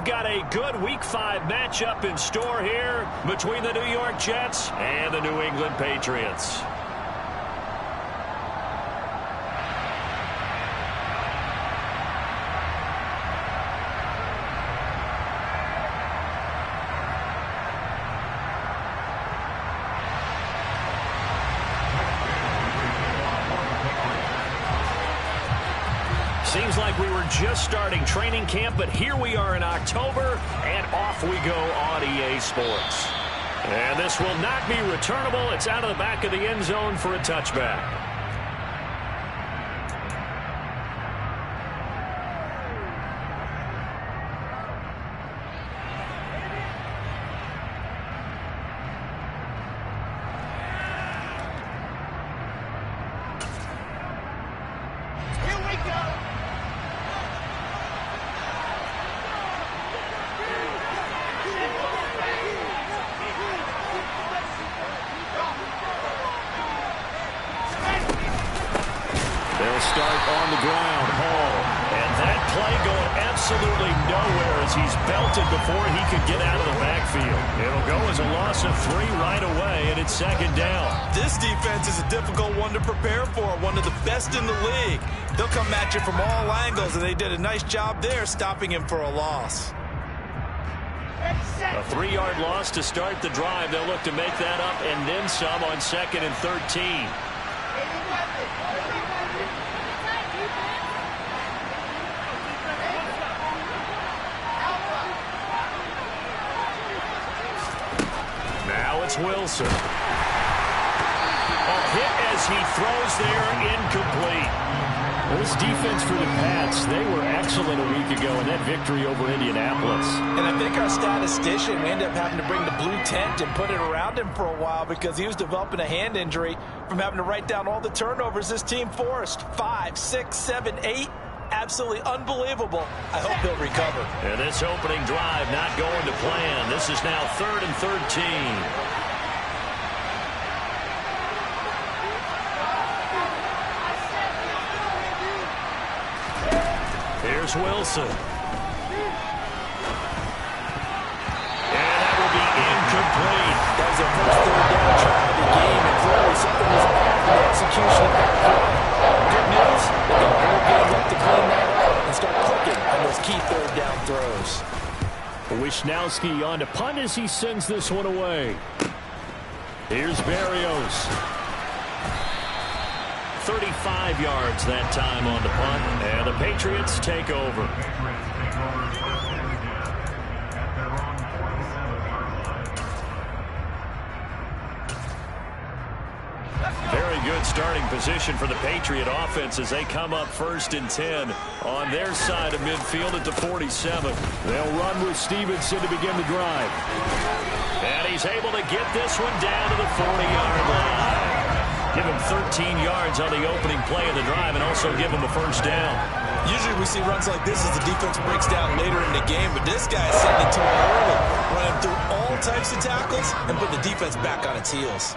we've got a good Week 5 matchup in store here between the New York Jets and the New England Patriots. Seems like we were just starting training camp, but here we are in October, and off we go on EA Sports. And this will not be returnable. It's out of the back of the end zone for a touchback. Start on the ground, Hall. And that play going absolutely nowhere as he's belted before he could get out of the backfield. It'll go as a loss of 3 right away, and it's second down. This defense is a difficult one to prepare for, one of the best in the league. They'll come at you from all angles, and they did a nice job there stopping him for a loss. A 3-yard loss to start the drive. They'll look to make that up and then some on 2nd and 13. Wilson. A hit as he throws there, incomplete. This defense for the Pats, they were excellent a week ago in that victory over Indianapolis. And I think our statistician, we ended up having to bring the blue tent and put it around him for a while because he was developing a hand injury from having to write down all the turnovers this team forced. 5, 6, 7, 8. Absolutely unbelievable. I hope he'll recover. And this opening drive not going to plan. This is now 3rd and 13. Here's Wilson. And that will be incomplete. That was their first 3rd down try of the game, and clearly something was off in the execution of that play. Good news, they've got more game left to clean that up and start clicking on those key 3rd down throws. Wisnowski on to punt as he sends this one away. Here's Berrios. 35 yards that time on the punt, and the Patriots take over. Very good starting position for the Patriot offense as they come up 1st and 10 on their side of midfield at the 47. They'll run with Stevenson to begin the drive. And he's able to get this one down to the 40-yard line. Give him 13 yards on the opening play of the drive and also give him a first down. Usually we see runs like this as the defense breaks down later in the game, but this guy's setting it to him early, running through all types of tackles and put the defense back on its heels.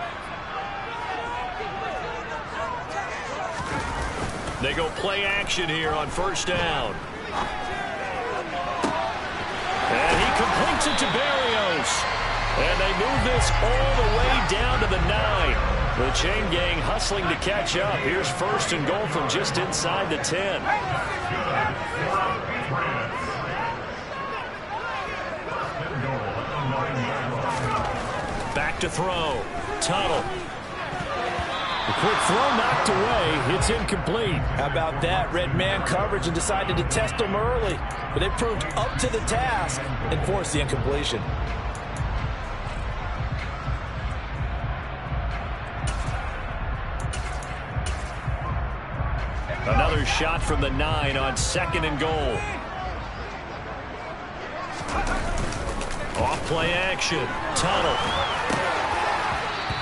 They go play action here on 1st down. And he completes it to Berrios. And they move this all the way down to the 9. The chain gang hustling to catch up. Here's 1st and goal from just inside the 10. Back to throw. Tuttle. The quick throw knocked away. It's incomplete. How about that? Red man coverage and decided to test them early. But they proved up to the task and forced the incompletion. Another shot from the 9 on 2nd and goal. Off play action. Tunnel.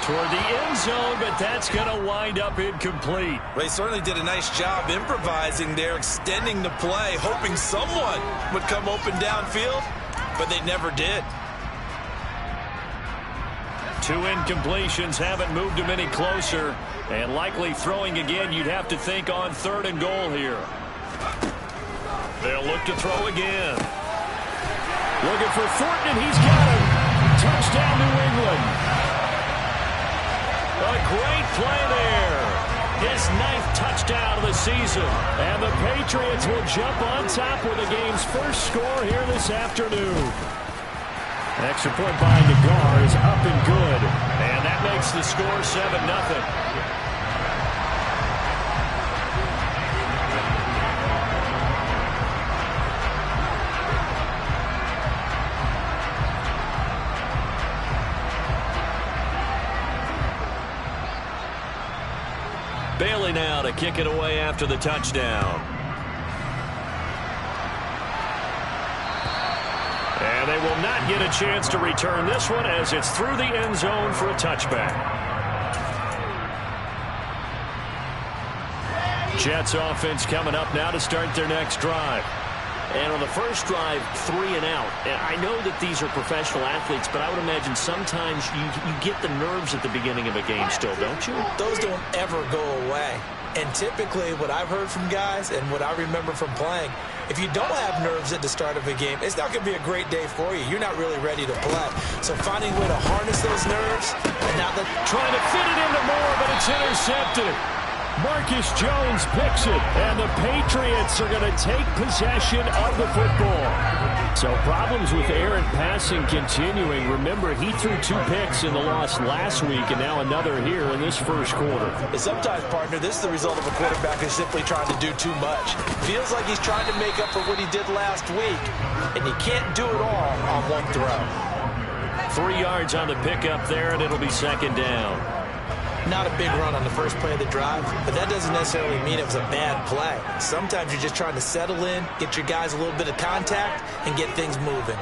Toward the end zone, but that's going to wind up incomplete. They certainly did a nice job improvising there, extending the play, hoping someone would come open downfield, but they never did. 2 incompletions haven't moved him any closer. And likely throwing again, you'd have to think on 3rd and goal here. They'll look to throw again. for Thornton, and he's got him. Touchdown, New England. A great play there. His 9th touchdown of the season. And the Patriots will jump on top with the game's first score here this afternoon. An extra point by Nagar is up and good. And that makes the score 7-0. Bailey now to kick it away after the touchdown. And they will not get a chance to return this one as it's through the end zone for a touchback. Jets offense coming up now to start their next drive. And on the first drive, 3 and out. And I know that these are professional athletes, but I would imagine sometimes you get the nerves at the beginning of a game still, don't you? Those don't ever go away. And typically what I've heard from guys and what I remember from playing, if you don't have nerves at the start of a game, it's not going to be a great day for you. You're not really ready to play. So finding a way to harness those nerves and not let... Trying to fit it into Moore, but it's intercepted. Marcus Jones picks it, and the Patriots are going to take possession of the football. So problems with errant passing continuing. Remember, he threw 2 picks in the loss last week, and now another here in this first quarter. And sometimes, partner, this is the result of a quarterback who's simply trying to do too much. Feels like he's trying to make up for what he did last week, and he can't do it all on one throw. 3 yards on the pickup there, and it'll be second down. Not a big run on the first play of the drive, but that doesn't necessarily mean it was a bad play. Sometimes you're just trying to settle in, get your guys a little bit of contact, and get things moving.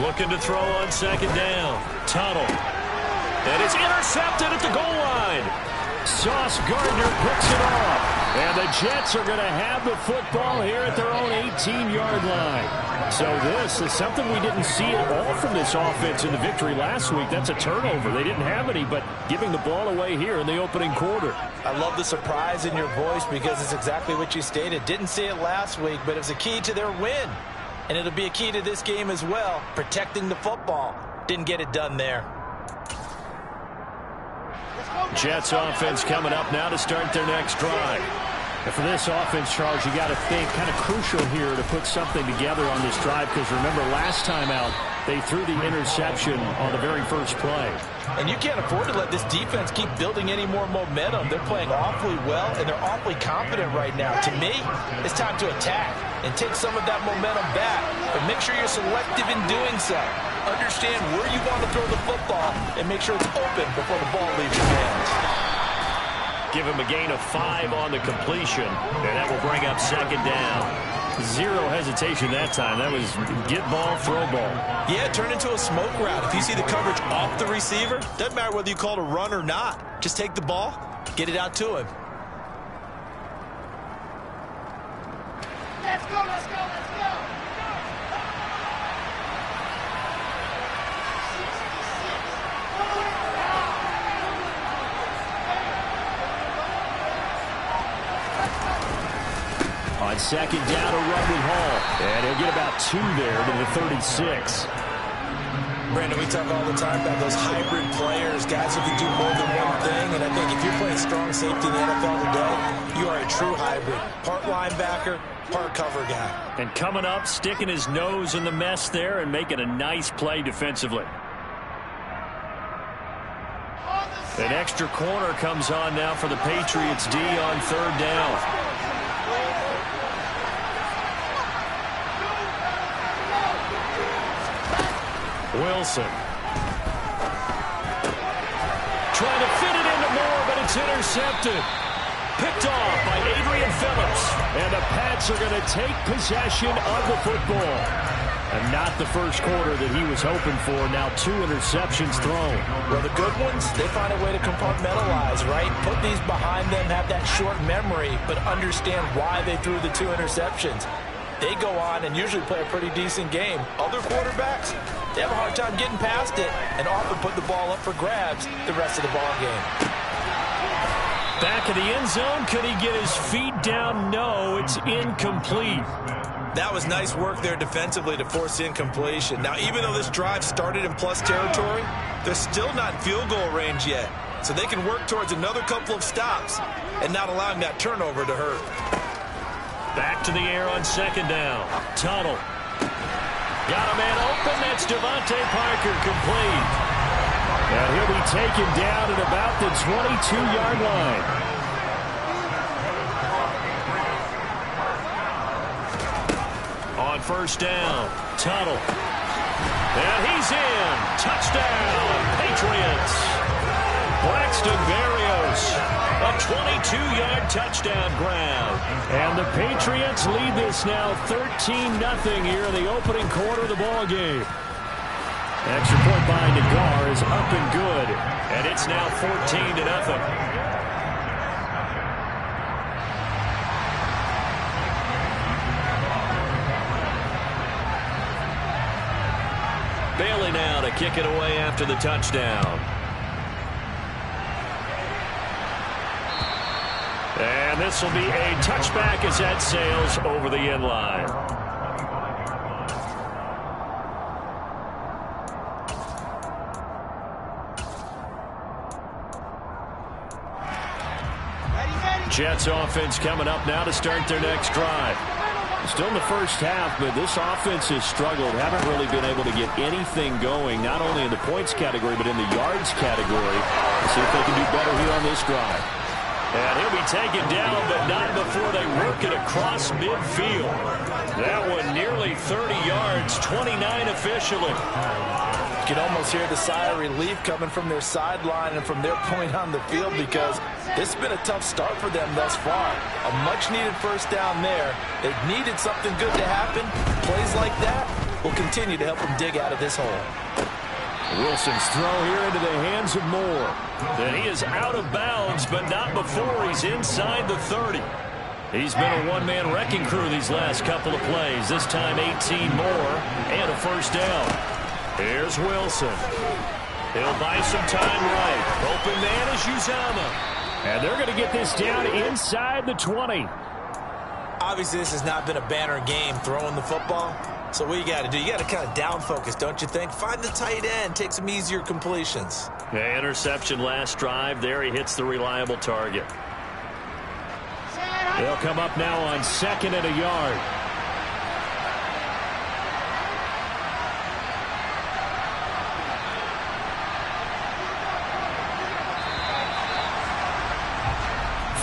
Looking to throw on second down. Tunnel. And it's intercepted at the goal line. Sauce Gardner picks it off. And the Jets are going to have the football here at their own 18-yard line. So this is something we didn't see at all from this offense in the victory last week. That's a turnover. They didn't have any, but giving the ball away here in the opening quarter. I love the surprise in your voice because it's exactly what you stated. Didn't see it last week, but it was a key to their win. And it'll be a key to this game as well, protecting the football. Didn't get it done there. Jets offense coming up now to start their next drive. And for this offense, Charles, you got to think kind of crucial here to put something together on this drive because remember last time out they threw the interception on the very first play. And you can't afford to let this defense keep building any more momentum. They're playing awfully well and they're awfully confident right now. To me, it's time to attack and take some of that momentum back, but make sure you're selective in doing so. Understand where you want to throw the football and make sure it's open before the ball leaves your hands. Give him a gain of 5 on the completion, and that will bring up second down. 0 hesitation that time. That was get ball, throw ball. Yeah, it turned into a smoke route. If you see the coverage off the receiver, doesn't matter whether you call it a run or not. Just take the ball, get it out to him. Let's go, let's go, let's go. On second down, a run with Hall. And he'll get about 2 there to the 36. Brandon, we talk all the time about those hybrid players, guys who can do more than one thing. And I think if you're playing strong safety in the NFL today, you are a true hybrid. Part linebacker, part cover guy. And coming up, sticking his nose in the mess there and making a nice play defensively. An extra corner comes on now for the Patriots D on third down. Wilson. Trying to fit it into Moore, but it's intercepted. Picked off by Adrian Phillips. And the Pats are going to take possession of the football. And not the first quarter that he was hoping for. Now 2 interceptions thrown. Well, the good ones, they find a way to compartmentalize, right? Put these behind them, have that short memory, but understand why they threw the 2 interceptions. They go on and usually play a pretty decent game. Other quarterbacks, they have a hard time getting past it and often put the ball up for grabs the rest of the ball game. Back in the end zone. Could he get his feet down? No, it's incomplete. That was nice work there defensively to force incompletion. Now, even though this drive started in plus territory, they're still not in field goal range yet. So they can work towards another couple of stops and not allowing that turnover to hurt. Back to the air on second down. Tunnel. Got a man open. That's Devontae Parker, complete. And he'll be taken down at about the 22-yard line. On first down, Tunnel. And he's in. Touchdown, Patriots. Braxton Berrios, a 22-yard touchdown grab. And the Patriots lead this now 13-0 here in the opening quarter of the ball game. Extra point by Nagar is up and good. And it's now 14-0. Bailey now to kick it away after the touchdown. And this will be a touchback as that sails over the end line. Jets offense coming up now to start their next drive. Still in the first half, but this offense has struggled. Haven't really been able to get anything going, not only in the points category, but in the yards category. Let's see if they can do better here on this drive. And he'll be taken down, but not before they work it across midfield. That one nearly 30 yards, 29 officially. You can almost hear the sigh of relief coming from their sideline and from their point on the field, because this has been a tough start for them thus far. A much-needed first down there. They've needed something good to happen. Plays like that will continue to help them dig out of this hole. Wilson's throw here into the hands of Moore. And he is out of bounds, but not before he's inside the 30. He's been a one-man wrecking crew these last couple of plays. This time 18 more and a first down. Here's Wilson. He'll buy some time right. Open man is Uzama. And they're going to get this down inside the 20. Obviously, this has not been a banner game throwing the football. So what you got to do, you got to kind of down focus, don't you think? Find the tight end, take some easier completions. Yeah, interception last drive. There he hits the reliable target. They'll come up now on second and a yard.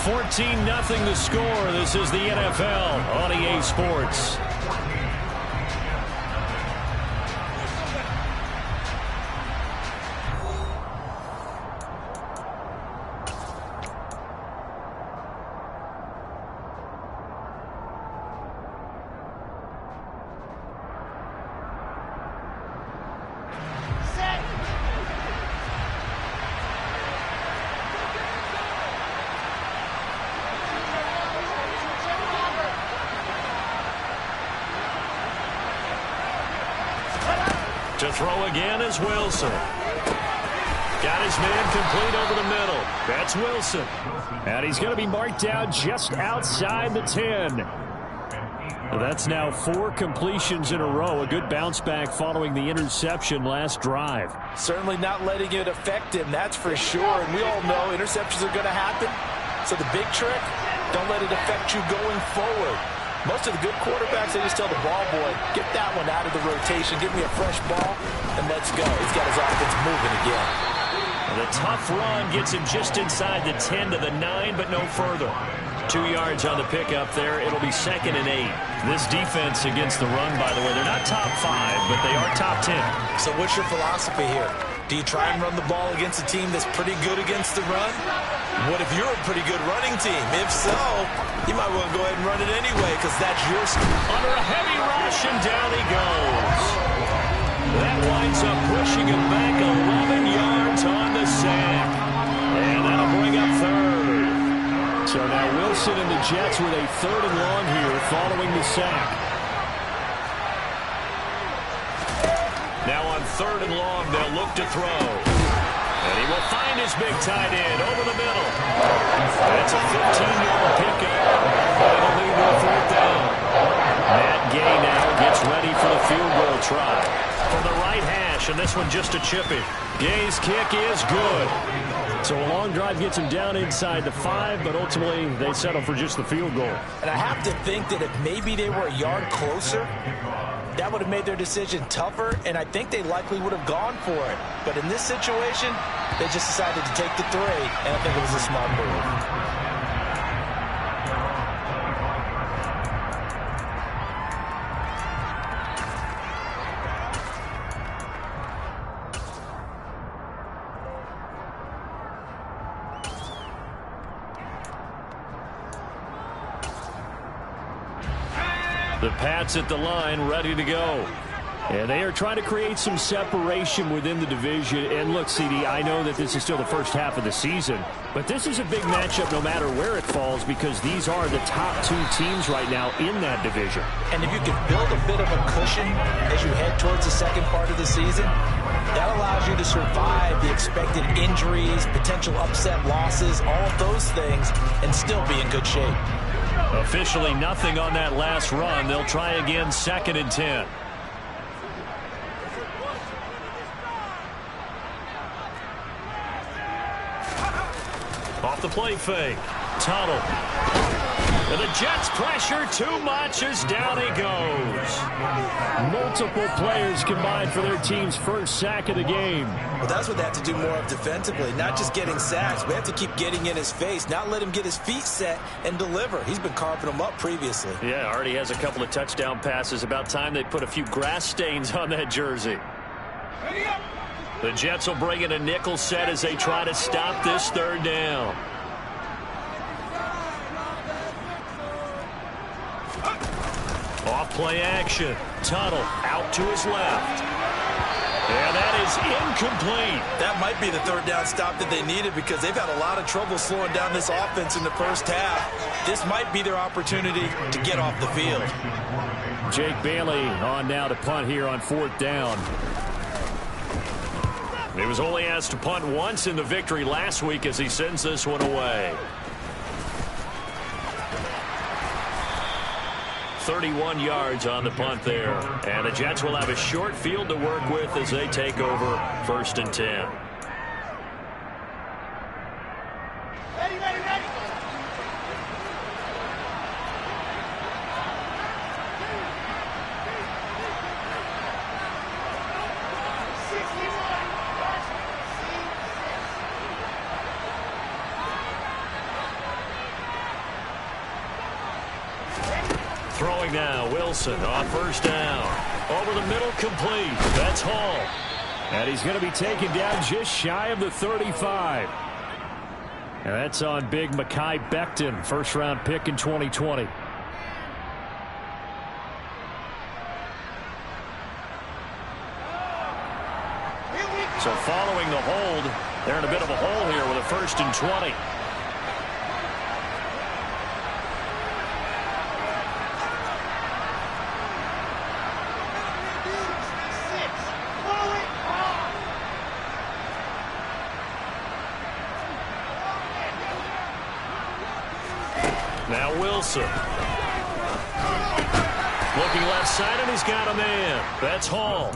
$14-0 the score. This is the NFL on EA Sports. To throw again is Wilson. Got his man complete over the middle. That's Wilson. And he's going to be marked down just outside the 10. That's now 4 completions in a row. A good bounce back following the interception last drive. Certainly not letting it affect him, that's for sure. And we all know interceptions are going to happen. So the big trick, don't let it affect you going forward. Most of the good quarterbacks, they just tell the ball boy, get that one out of the rotation, give me a fresh ball, and let's go. He's got his offense moving again. And the tough run gets him just inside the 10 to the 9, but no further. 2 yards on the pickup there. It'll be 2nd and 8. This defense against the run, by the way, they're not top 5, but they are top 10. So what's your philosophy here? Do you try and run the ball against a team that's pretty good against the run? What if you're a pretty good running team? If so, you might want to go ahead and run it anyway, because that's your skill. Under a heavy rush, and down he goes. That winds up pushing him back 11 yards on the sack. And that'll bring up 3rd. So now Wilson and the Jets with a 3rd and long here following the sack. Now on 3rd and long, they'll look to throw. And And he will find his big tight end over the middle. That's a 15-yard pickup. It'll lead to a 4th down. Matt Gay now gets ready for the field goal try. From the right hash, and this one just a chippy. Gay's kick is good. So a long drive gets him down inside the 5, but ultimately they settle for just the field goal. And I have to think that if maybe they were a yard closer, that would have made their decision tougher, and I think they likely would have gone for it. But in this situation, they just decided to take the 3, and I think it was a smart move. The Pats at the line, ready to go. And they are trying to create some separation within the division. And look, CD, I know that this is still the first half of the season, but this is a big matchup no matter where it falls because these are the top 2 teams right now in that division. And if you can build a bit of a cushion as you head towards the second part of the season, that allows you to survive the expected injuries, potential upset losses, all of those things, and still be in good shape. Officially nothing on that last run. They'll try again, 2nd and 10. Off the play fake. Tunnel. And the Jets pressure too much as down he goes. Multiple players combined for their team's first sack of the game. Well, that's what they have to do more of defensively, not just getting sacks. We have to keep getting in his face, not let him get his feet set and deliver. He's been carving them up previously. Yeah, already has a couple of touchdown passes. About time they put a few grass stains on that jersey. The Jets will bring in a nickel set as they try to stop this 3rd down. Off play action. Tunnel out to his left. And that is incomplete. That might be the 3rd down stop that they needed because they've had a lot of trouble slowing down this offense in the first half. This might be their opportunity to get off the field. Jake Bailey on now to punt here on 4th down. He was only asked to punt once in the victory last week as he sends this one away. 31 yards on the punt there. And the Jets will have a short field to work with as they take over 1st and 10. Throwing now, Wilson on 1st down. Over the middle, complete. That's Hall. And he's going to be taken down just shy of the 35. And that's on big Mekhi Becton, 1st-round pick in 2020. So following the hold, they're in a bit of a hole here with a 1st and 20. Now Wilson. Looking left side, and he's got a man. That's Hall.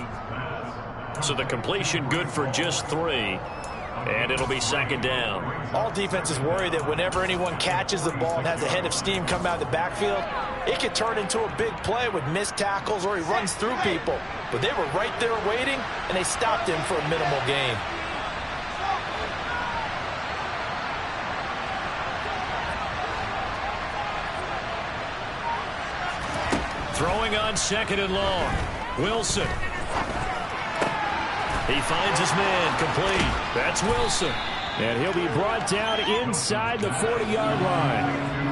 So the completion good for just 3. And it'll be 2nd down. All defenses worry that whenever anyone catches the ball and has a head of steam come out of the backfield, it could turn into a big play with missed tackles or he runs through people. But they were right there waiting, and they stopped him for a minimal gain. Throwing on 2nd and long. Wilson. He finds his man, complete. That's Wilson. And he'll be brought down inside the 40-yard line.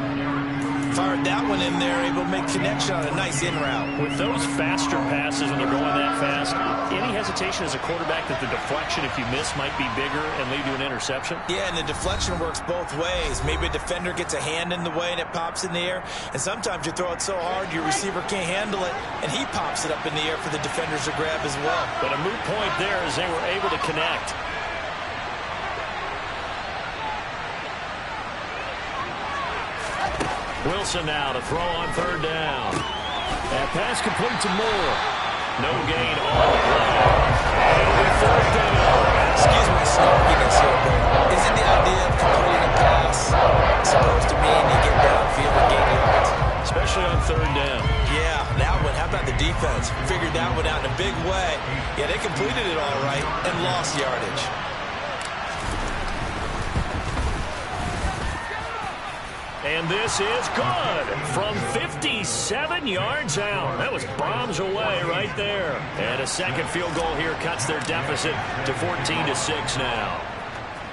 Fired that one in there, able to make connection on a nice in route. With those faster passes when they're going that fast, any hesitation as a quarterback that the deflection, if you miss, might be bigger and lead to an interception? Yeah, and the deflection works both ways. Maybe a defender gets a hand in the way and it pops in the air. And sometimes you throw it so hard your receiver can't handle it, and he pops it up in the air for the defenders to grab as well. But a moot point there as they were able to connect. Wilson now to throw on third down. That pass complete to Moore. No gain on the play. And third down. Excuse my snarkiness here, but isn't the idea of completing a pass supposed to mean you get downfield and gain yards? Especially on third down. Yeah, that one. How about the defense? Figured that one out in a big way. Yeah, they completed it all right and lost yardage. And this is good from 57 yards out. That was bombs away right there. And a second field goal here cuts their deficit to 14-6 now.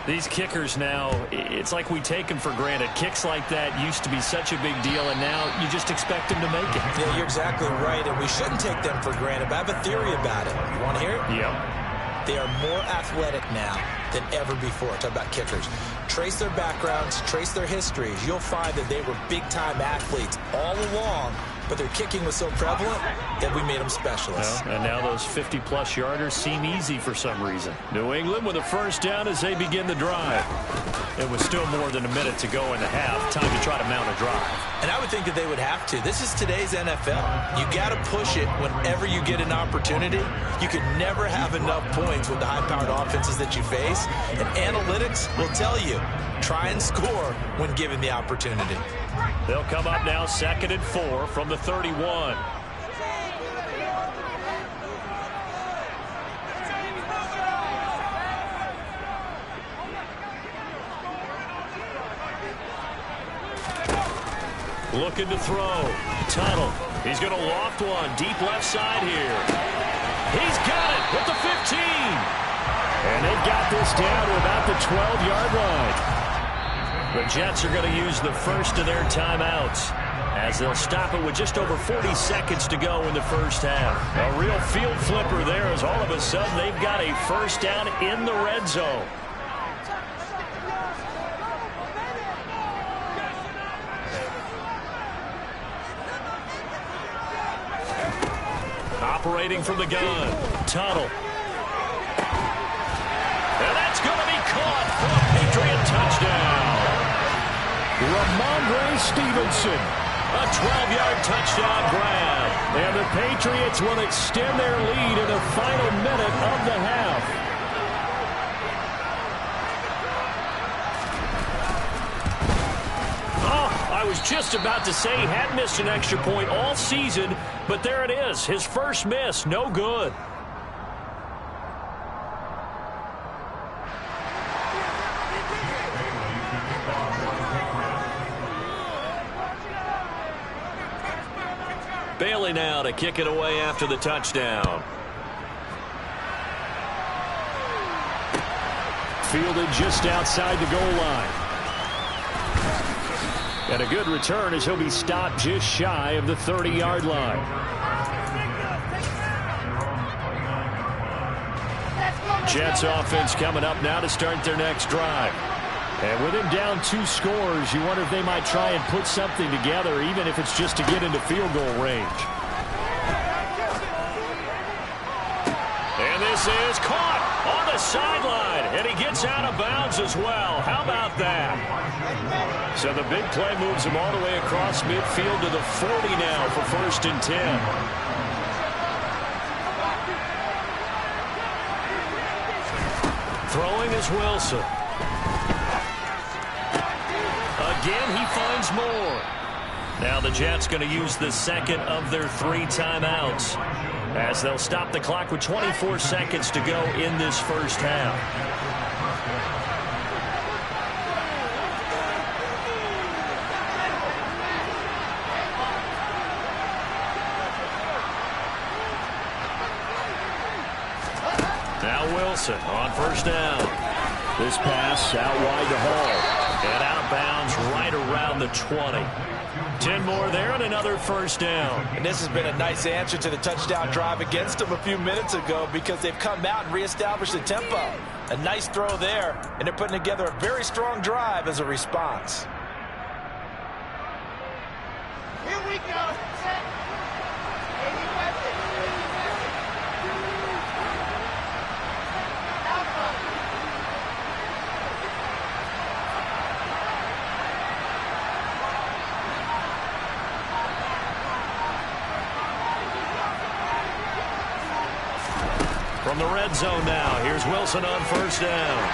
These kickers now, it's like we take them for granted. Kicks like that used to be such a big deal, and now you just expect them to make it. Yeah, you're exactly right, and we shouldn't take them for granted. But I have a theory about it. You want to hear it? Yep. They are more athletic now than ever before. Talk about kickers. Trace their backgrounds, trace their histories. You'll find that they were big-time athletes all along, but their kicking was so prevalent that we made them specialists. Well, and now those 50-plus yarders seem easy for some reason. New England with a first down as they begin the drive. It was still more than a minute to go in the half. Time to try to mount a drive. And I would think that they would have to. This is today's NFL. You got to push it whenever you get an opportunity. You can never have enough points with the high-powered offenses that you face. And analytics will tell you, try and score when given the opportunity. They'll come up now 2nd and 4 from the 31. Looking to throw. Tunnel. He's going to loft one. Deep left side here. He's got it with the 15. And they've got this down to about the 12-yard line. The Jets are going to use the first of their timeouts as they'll stop it with just over 40 seconds to go in the first half. A real field flipper there as all of a sudden they've got a first down in the red zone. Operating from the gun. Tunnel. And that's going to be caught for a Patriot touchdown. Ramondre Stevenson. A 12-yard touchdown grab. And the Patriots will extend their lead in the final minute of the half. I was just about to say he had missed an extra point all season, but there it is. His first miss, no good. Bailey now to kick it away after the touchdown. Fielded just outside the goal line. And a good return as he'll be stopped just shy of the 30-yard line. Jets offense coming up now to start their next drive. And with him down 2 scores, you wonder if they might try and put something together, even if it's just to get into field goal range. And this is caught on the sideline, and he gets out of bounds as well. How about that? So the big play moves him all the way across midfield to the 40 now for 1st and 10. Throwing is Wilson. Again, he finds more. Now the Jets going to use the second of their 3 timeouts as they'll stop the clock with 24 seconds to go in this first half. Now Wilson on first down. This pass out wide to Hall. And out of bounds right around the 20. 10 more there and another first down. And this has been a nice answer to the touchdown drive against them a few minutes ago because they've come out and reestablished the tempo. A nice throw there, and they're putting together a very strong drive as a response. Here we go. From the red zone now, here's Wilson on first down.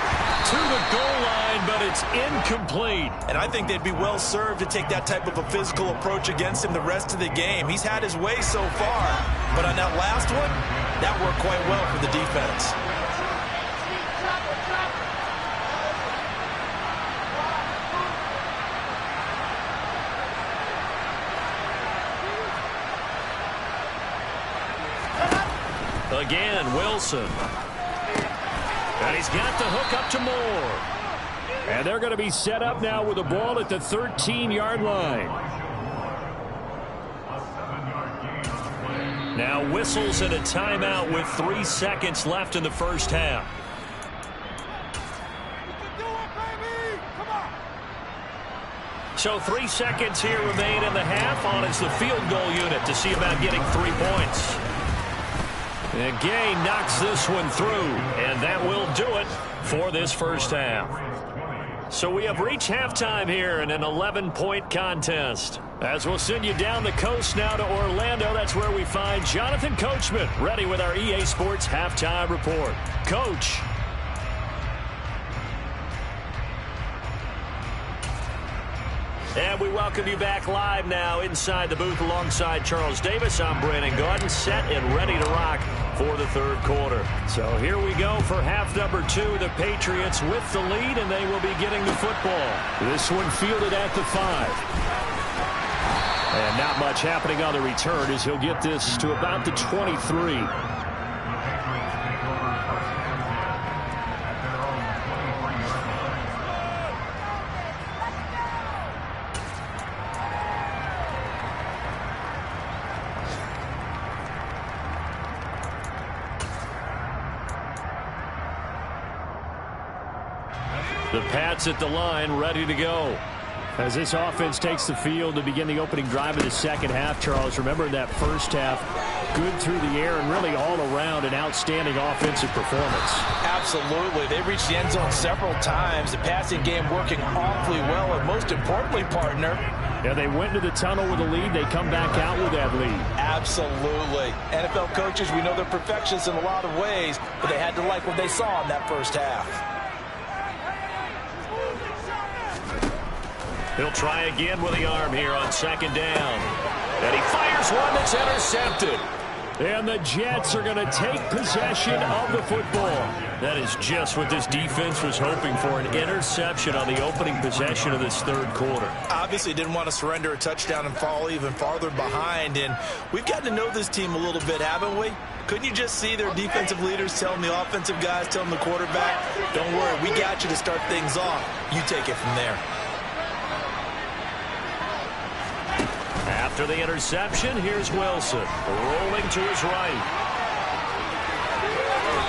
To the goal line, but it's incomplete. And I think they'd be well served to take that type of a physical approach against him the rest of the game. He's had his way so far, but on that last one, that worked quite well for the defense. Again, Wilson. And he's got the hook up to Moore. And they're going to be set up now with the ball at the 13-yard line. Now whistles and a timeout with 3 seconds left in the first half. So 3 seconds here remain in the half. On is the field goal unit to see about getting 3 points. And Gay knocks this one through, and that will do it for this first half. So we have reached halftime here in an 11-point contest. As we'll send you down the coast now to Orlando, that's where we find Jonathan Coachman ready with our EA Sports Halftime Report. Coach. And we welcome you back live now inside the booth alongside Charles Davis. I'm Brandon Gaudin, set and ready to rock for the third quarter. So here we go for half number 2. The Patriots with the lead, and they will be getting the football. This one fielded at the 5. And not much happening on the return as he'll get this to about the 23. The Pats at the line, ready to go. As this offense takes the field to begin the opening drive of the second half, Charles, remember that first half, good through the air and really all around an outstanding offensive performance. Absolutely. They reached the end zone several times. The passing game working awfully well, and most importantly, partner, yeah, they went to the tunnel with a lead. They come back out with that lead. Absolutely. NFL coaches, we know they're perfectionists in a lot of ways, but they had to like what they saw in that first half. He'll try again with the arm here on second down. And he fires one that's intercepted. And the Jets are going to take possession of the football. That is just what this defense was hoping for, an interception on the opening possession of this third quarter. Obviously didn't want to surrender a touchdown and fall even farther behind. And we've gotten to know this team a little bit, haven't we? Couldn't you just see their defensive leaders telling the offensive guys, telling the quarterback, don't worry, we got you to start things off. You take it from there. After the interception, here's Wilson, rolling to his right.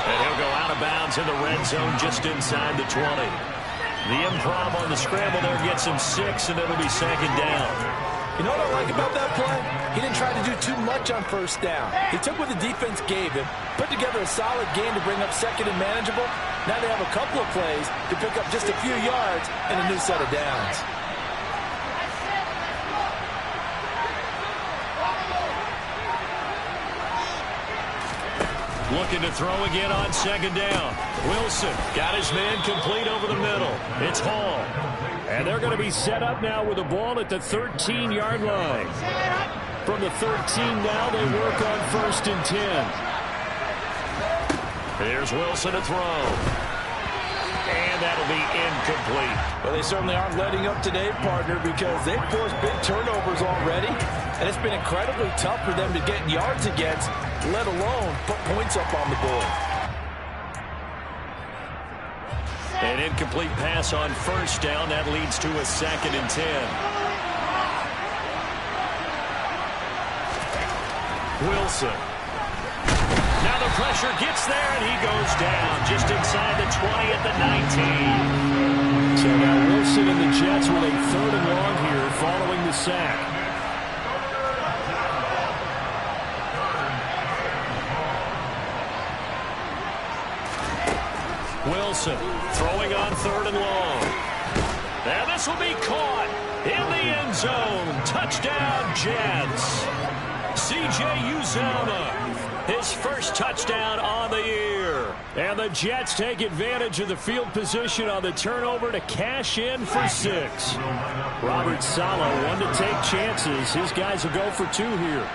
And he'll go out of bounds in the red zone just inside the 20. The improv on the scramble there gets him 6, and it'll be second down. You know what I like about that play? He didn't try to do too much on first down. He took what the defense gave him, put together a solid game to bring up second and manageable. Now they have a couple of plays to pick up just a few yards and a new set of downs. Looking to throw again on second down. Wilson got his man complete over the middle. It's Hall. And they're going to be set up now with the ball at the 13-yard line. From the 13 now, they work on first and 10. Here's Wilson to throw. And that'll be incomplete. Well, they certainly aren't letting up today, partner, because they've forced big turnovers already. And it's been incredibly tough for them to get yards against, let alone put points up on the board. An incomplete pass on first down. That leads to a second and 10. Wilson. Now the pressure gets there, and he goes down just inside the 20 at the 19. So now Wilson and the Jets with a third and long here following the sack. Wilson throwing on third and long. And this will be caught in the end zone. Touchdown, Jets. C.J. Uzomah, his first touchdown on the year. And the Jets take advantage of the field position on the turnover to cash in for 6. Robert Saleh, one to take chances. His guys will go for 2 here.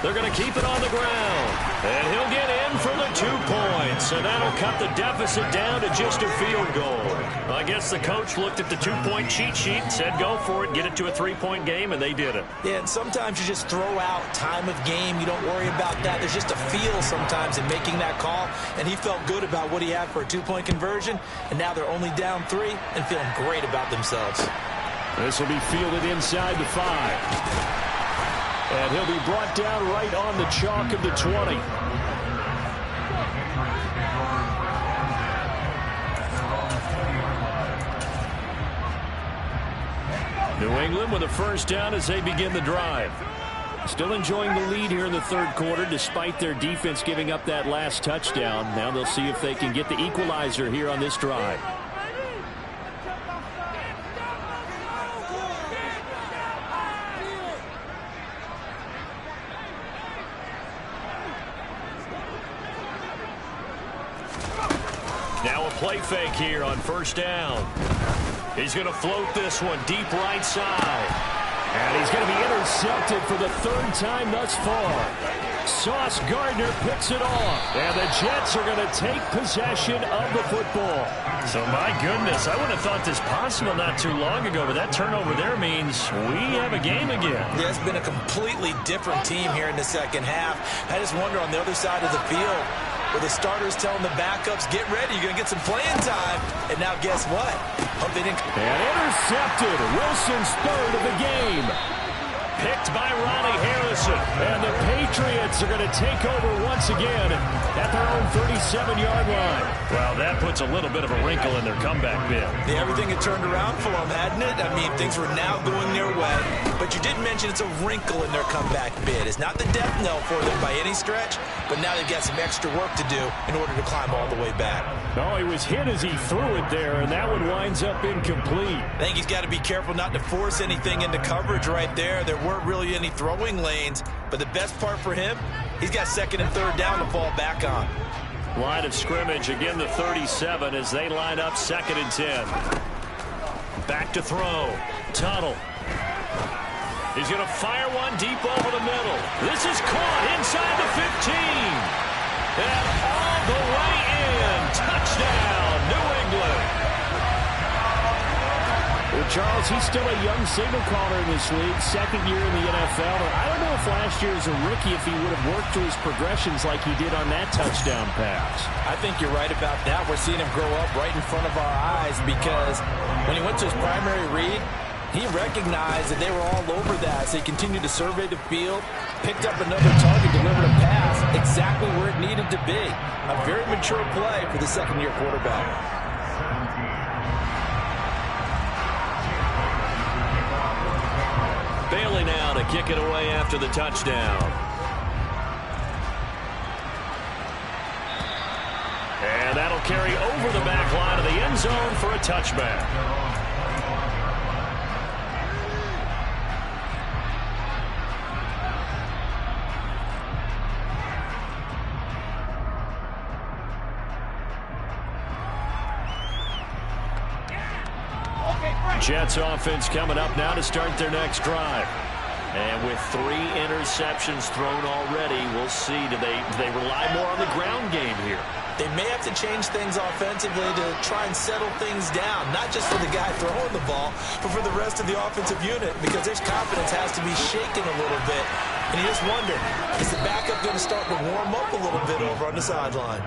They're going to keep it on the ground. And he'll get in for the 2 points. And that'll cut the deficit down to just a field goal. I guess the coach looked at the 2-point cheat sheet and said go for it, get it to a 3-point game, and they did it. Yeah, and sometimes you just throw out time of game. You don't worry about that. There's just a feel sometimes in making that call. And he felt good about what he had for a 2-point conversion. And now they're only down 3 and feeling great about themselves. This will be fielded inside the 5. And he'll be brought down right on the chalk of the 20. New England with a first down as they begin the drive. Still enjoying the lead here in the 3rd quarter despite their defense giving up that last touchdown. Now they'll see if they can get the equalizer here on this drive. Now a play fake here on first down. He's going to float this one deep right side. And he's going to be intercepted for the 3rd time thus far. Sauce Gardner picks it off. And the Jets are going to take possession of the football. So, my goodness, I wouldn't have thought this possible not too long ago, but that turnover there means we have a game again. Yeah, it's been a completely different team here in the 2nd half. I just wonder on the other side of the field, where the starters telling the backups, get ready, you're going to get some playing time. And now guess what? Hope they didn't. And intercepted. Wilson's 3rd of the game. Picked by Ronnie Harrison. And the Patriots are going to take over once again at their own 37-yard line. Well, that puts a little bit of a wrinkle in their comeback bid. Yeah, everything had turned around for them, hadn't it? I mean, things were now going their way. But you did mention it's a wrinkle in their comeback bid. It's not the death knell for them by any stretch, but now they've got some extra work to do in order to climb all the way back. Oh, he was hit as he threw it there, and that one winds up incomplete. I think he's got to be careful not to force anything into coverage right there. There weren't really any throwing lanes, but the best part for him, he's got 2nd and 3rd down to fall back on. Line of scrimmage, again the 37 as they line up 2nd and 10. Back to throw. Tuttle. He's going to fire one deep over the middle. This is caught inside the 15. And all the way in. Touchdown, New England. Well, Charles, he's still a young signal caller in this league, 2nd year in the NFL. But I don't know if last year as a rookie if he would have worked through his progressions like he did on that touchdown pass. I think you're right about that. We're seeing him grow up right in front of our eyes because when he went to his primary read, he recognized that they were all over that, so he continued to survey the field, picked up another target, delivered a pass exactly where it needed to be. A very mature play for the 2nd-year quarterback. Bailey now to kick it away after the touchdown. And that'll carry over the back line of the end zone for a touchback. Jets offense coming up now to start their next drive. And with 3 interceptions thrown already, we'll see. Do they rely more on the ground game here? They may have to change things offensively to try and settle things down, not just for the guy throwing the ball, but for the rest of the offensive unit, because their confidence has to be shaken a little bit. And you just wonder, is the backup going to start to warm up a little bit over on the sideline?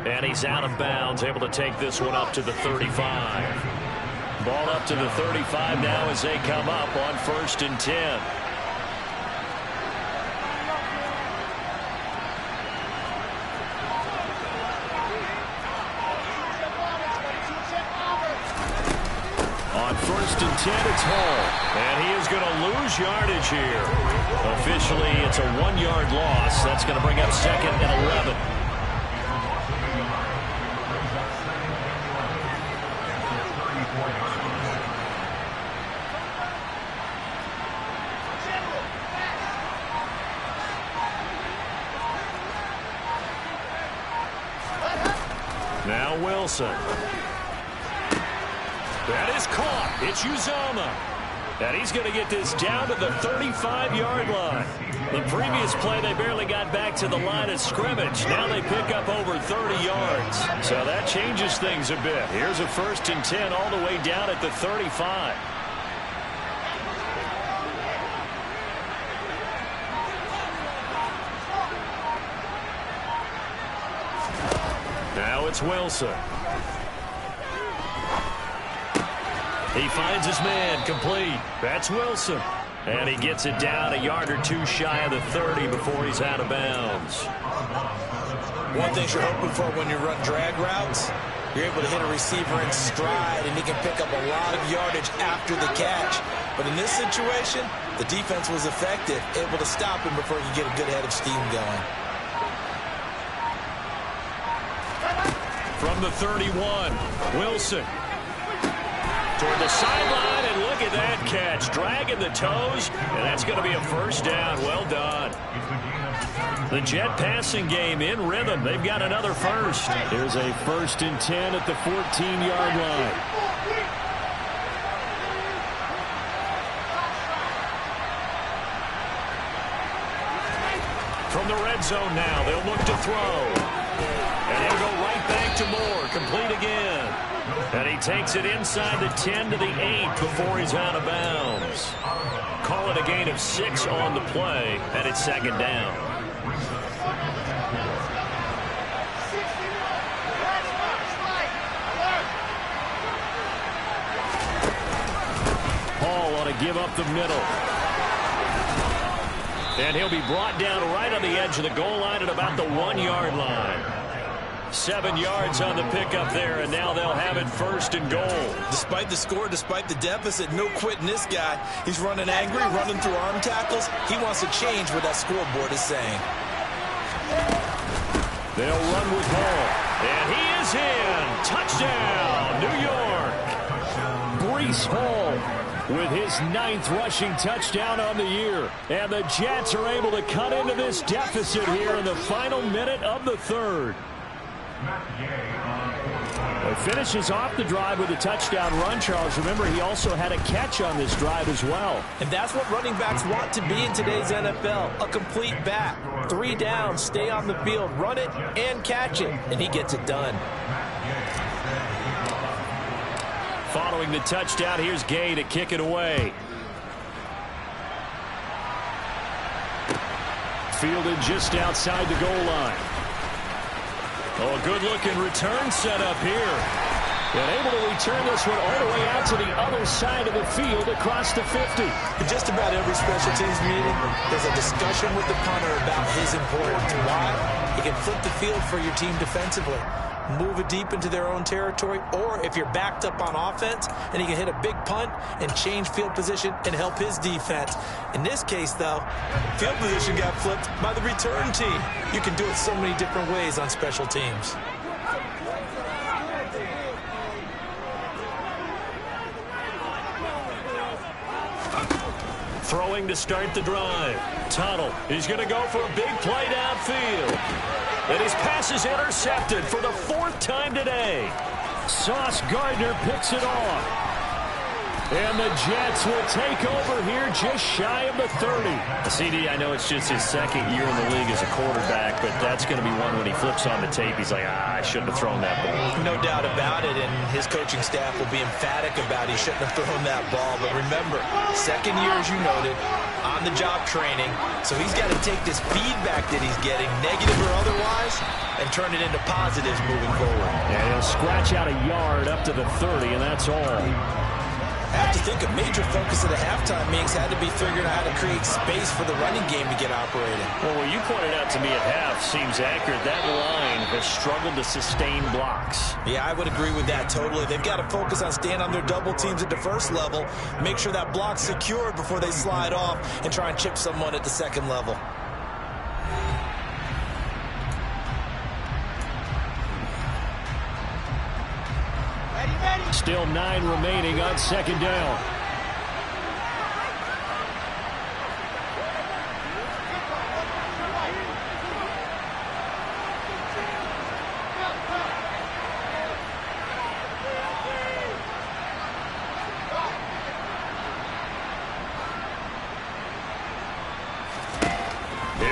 And he's out of bounds, able to take this one up to the 35. Ball up to the 35 now as they come up on 1st and 10. On 1st and 10, it's Hall. And he is going to lose yardage here. Officially, it's a 1-yard loss. That's going to bring up 2nd and 11. Now Wilson. That is caught. It's Uzama. And he's going to get this down to the 35-yard line. The previous play, they barely got back to the line of scrimmage. Now they pick up over 30 yards. So that changes things a bit. Here's a 1st and 10 all the way down at the 35. Now it's Wilson. He finds his man complete. That's Wilson. And he gets it down a yard or two shy of the 30 before he's out of bounds. One thing you're hoping for when you run drag routes, you're able to hit a receiver in stride, and he can pick up a lot of yardage after the catch. But in this situation, the defense was effective, able to stop him before he could get a good head of steam going. From the 31, Wilson. Toward the sideline, and look at that catch. Dragging the toes, and that's going to be a 1st down. Well done. The Jet passing game in rhythm. They've got another 1st. Here's a 1st and 10 at the 14-yard line. From the red zone now, they'll look to throw. And he'll go right back to Moore. Complete again. And he takes it inside the 10 to the 8 before he's out of bounds. Call it a gain of 6 on the play, and it's 2nd down. Hall ought to give up the middle. And he'll be brought down right on the edge of the goal line at about the 1-yard line. 7 yards on the pickup there, and now they'll have it 1st and goal. Despite the score, despite the deficit, no quitting this guy. He's running angry, running through arm tackles. He wants to change what that scoreboard is saying. They'll run with Hall. And he is in. Touchdown, New York. Breece Hall with his 9th rushing touchdown on the year. And the Jets are able to cut into this deficit here in the final minute of the 3rd. He finishes off the drive with a touchdown run, Charles. Remember, he also had a catch on this drive as well. And that's what running backs want to be in today's NFL, a complete back. 3 downs, stay on the field, run it, and catch it. And he gets it done. Following the touchdown, here's Gay to kick it away. Fielded just outside the goal line. Oh, a good-looking return set up here. And able to return this one all the way out to the other side of the field across the 50. In just about every special teams meeting, there's a discussion with the punter about his importance. Why? He can flip the field for your team defensively, move it deep into their own territory, or if you're backed up on offense, and he can hit a big punt and change field position and help his defense. In this case, though, field position got flipped by the return team. You can do it so many different ways on special teams. Throwing to start the drive. Tuttle. He's going to go for a big play downfield. And his pass is intercepted for the 4th time today. Sauce Gardner picks it off. And the Jets will take over here just shy of the 30. CD, I know it's just his 2nd year in the league as a quarterback, but that's going to be one when he flips on the tape. He's like, I shouldn't have thrown that ball. No doubt about it, and his coaching staff will be emphatic about he shouldn't have thrown that ball. But remember, 2nd year, as you noted, on-the-job training, so he's got to take this feedback that he's getting, negative or otherwise, and turn it into positives moving forward. Yeah, he'll scratch out a yard up to the 30, and that's all. I have to think a major focus of the halftime meetings had to be figuring out how to create space for the running game to get operating. Well, what you pointed out to me at half seems accurate. That line has struggled to sustain blocks. Yeah, I would agree with that totally. They've got to focus on staying on their double teams at the first level, make sure that block's secured before they slide off, and try and chip someone at the second level. Still 9 remaining on 2nd down.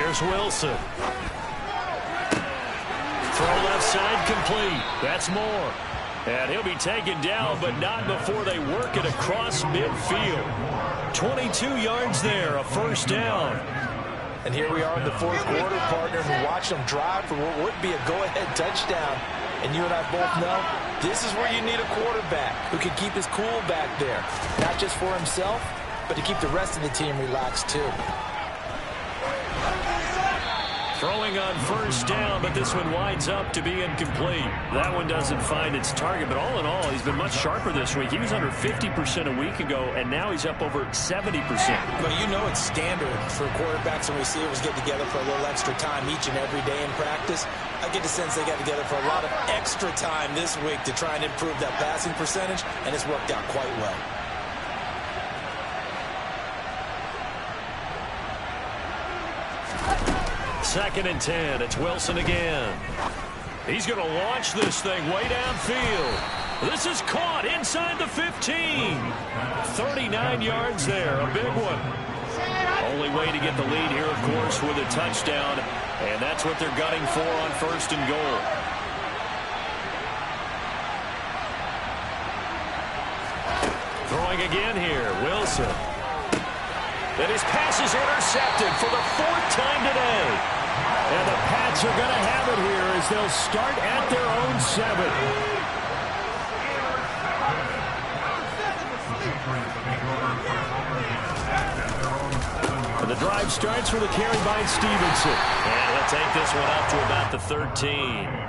Here's Wilson. Throw left side complete. That's Moore. And he'll be taken down, but not before they work it across midfield. 22 yards there, a first down. And here we are in the fourth quarter, partner, and watch them drive for what would be a go-ahead touchdown. And you and I both know this is where you need a quarterback who can keep his cool back there. Not just for himself, but to keep the rest of the team relaxed too. Throwing on first down, but this one winds up to be incomplete. That one doesn't find its target, but all in all, he's been much sharper this week. He was under 50% a week ago, and now he's up over 70%. But you know it's standard for quarterbacks and receivers get together for a little extra time each and every day in practice. I get the sense they got together for a lot of extra time this week to try and improve that passing percentage, and it's worked out quite well. Second and 10. It's Wilson again. He's going to launch this thing way downfield. This is caught inside the 15. 39 yards there. A big one. Only way to get the lead here, of course, with a touchdown. And that's what they're gunning for on first and goal. Throwing again here. Wilson. And his pass is intercepted for the fourth time today. And the Pats are going to have it here as they'll start at their own 7. And the drive starts with a carry by Stevenson. And he'll take this one up to about the 13.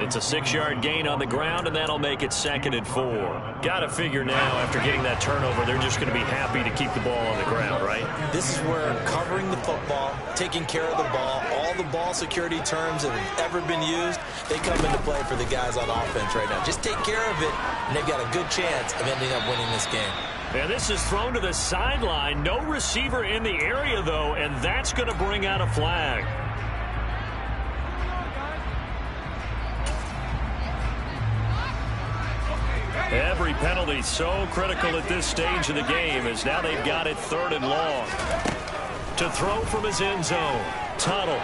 It's a 6-yard gain on the ground, and that'll make it 2nd and 4. Got to figure now, after getting that turnover, they're just going to be happy to keep the ball on the ground, right? This is where covering the football, taking care of the ball, all the ball security terms that have ever been used, they come into play for the guys on offense right now. Just take care of it, and they've got a good chance of ending up winning this game. And this is thrown to the sideline. No receiver in the area, though, and that's going to bring out a flag. Every penalty so critical at this stage of the game as now they've got it 3rd and long. To throw from his end zone. Tuttle.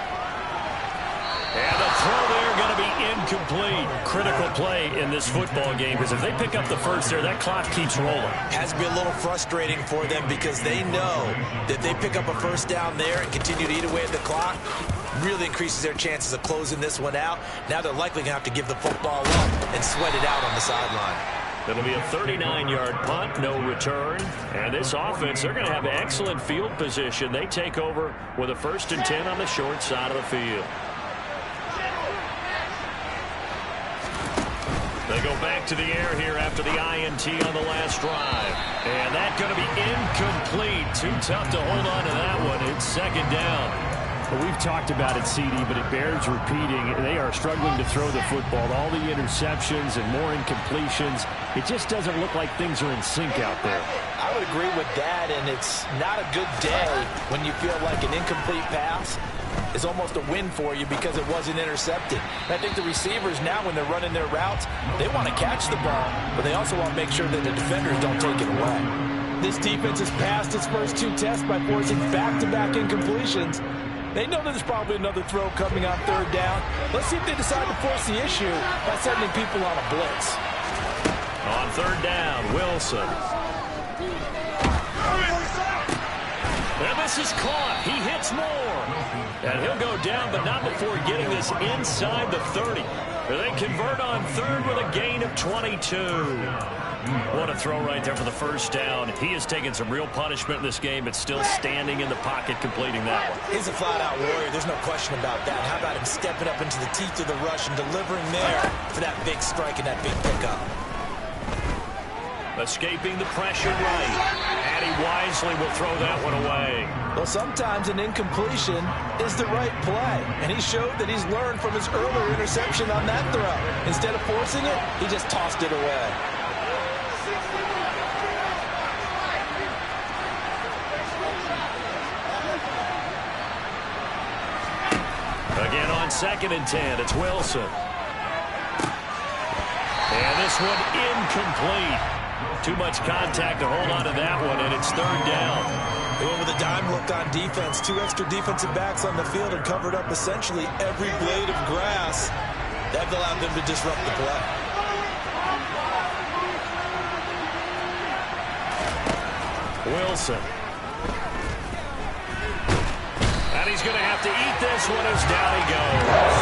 And the throw there going to be incomplete. Critical play in this football game because if they pick up the first there, that clock keeps rolling. Has to be a little frustrating for them because they know that they pick up a first down there and continue to eat away at the clock, really increases their chances of closing this one out. Now they're likely going to have to give the football up and sweat it out on the sideline. It'll be a 39-yard punt, no return. And this offense, they're going to have excellent field position. They take over with a 1st and 10 on the short side of the field. They go back to the air here after the INT on the last drive. And that's going to be incomplete. Too tough to hold on to that one. It's 2nd down. Well, we've talked about it, CD, but it bears repeating. They are struggling to throw the football. All the interceptions and more incompletions. It just doesn't look like things are in sync out there. I would agree with that, and it's not a good day when you feel like an incomplete pass is almost a win for you because it wasn't intercepted. And I think the receivers now, when they're running their routes, they want to catch the ball, but they also want to make sure that the defenders don't take it away. This defense has passed its first 2 tests by forcing back-to-back incompletions. They know there's probably another throw coming on 3rd down. Let's see if they decide to force the issue by sending people on a blitz. On 3rd down, Wilson. And this is caught. He hits Moore. And he'll go down, but not before getting this inside the 30. They convert on 3rd with a gain of 22. What a throw right there for the first down. He has taken some real punishment in this game, but still standing in the pocket completing that one. He's a flat-out warrior. There's no question about that. How about him stepping up into the teeth of the rush and delivering there for that big strike and that big pickup? Escaping the pressure right. And he wisely will throw that one away. Well, sometimes an incompletion is the right play. And he showed that he's learned from his earlier interception on that throw. Instead of forcing it, he just tossed it away. Again on 2nd and 10, it's Wilson. And this one incomplete. Too much contact to hold on to that one, and it's third down. They went with a dime look on defense. 2 extra defensive backs on the field and covered up essentially every blade of grass. That allowed them to disrupt the play. Wilson. And he's going to have to eat this one as down he goes.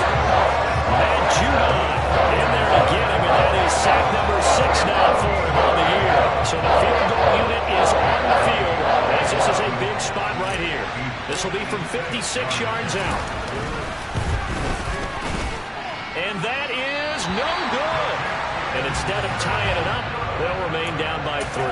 And Judon in there to get him, and that is sack number 6 now for him on the year. So the field goal unit is on the field as this is a big spot right here. This will be from 56 yards out. And that is no good. And instead of tying it up, they'll remain down by 3.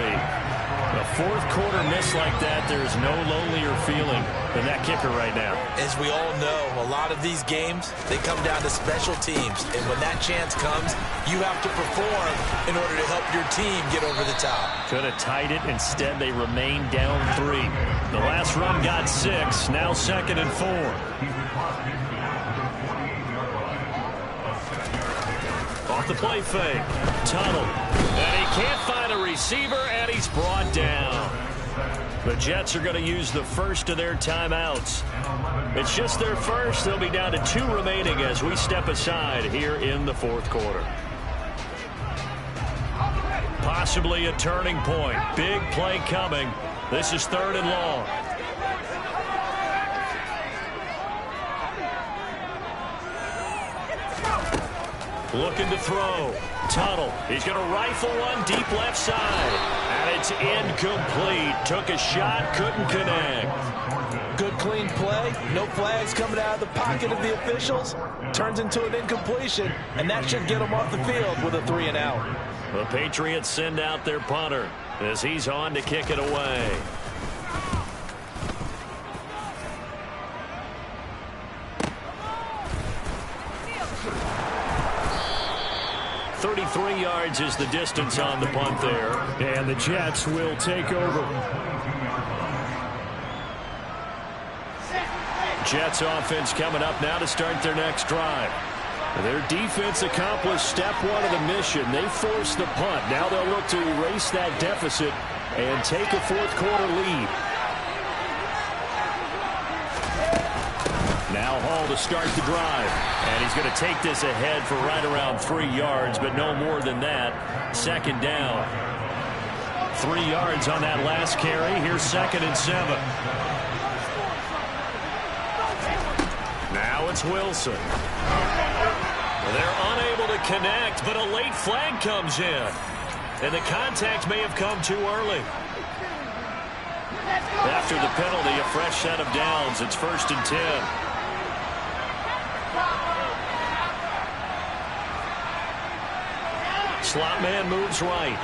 A fourth quarter miss like that, there's no lonelier feeling than that kicker right now. As we all know, a lot of these games, they come down to special teams. And when that chance comes, you have to perform in order to help your team get over the top. Could have tied it. Instead, they remain down 3. The last run got 6. Now 2nd and 4. Off the play fake. Tunnel. And he can't find a receiver, and he's brought down. The Jets are going to use the first of their timeouts. It's just their first. They'll be down to 2 remaining as we step aside here in the fourth quarter. Possibly a turning point. Big play coming. This is 3rd and long. Looking to throw. Tunnel. He's going to rifle one deep left side. And it's incomplete. Took a shot, couldn't connect. Good clean play. No flags coming out of the pocket of the officials. Turns into an incompletion, and that should get them off the field with a 3 and out. The Patriots send out their punter as he's on to kick it away. 33 yards is the distance on the punt there. And the Jets will take over. Jets offense coming up now to start their next drive. Their defense accomplished step 1 of the mission. They forced the punt. Now they'll look to erase that deficit and take a fourth quarter lead. Now Hall to start the drive. And he's going to take this ahead for right around 3 yards, but no more than that. 2nd down. 3 yards on that last carry. Here's 2nd and 7. Now it's Wilson. They're unable to connect, but a late flag comes in. And the contact may have come too early. After the penalty, a fresh set of downs. It's 1st and 10. Slot man moves right.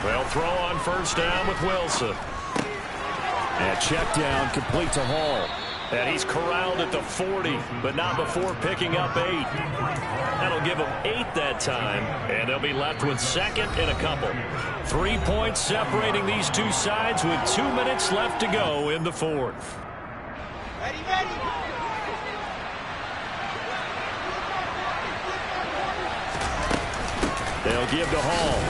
They'll throw on 1st down with Wilson. And check down complete to Hall. And he's corralled at the 40, but not before picking up 8. That'll give him 8 that time, and they'll be left with 2nd and a couple. 3 points separating these two sides with 2 minutes left to go in the fourth. Ready, ready. They'll give to Hall.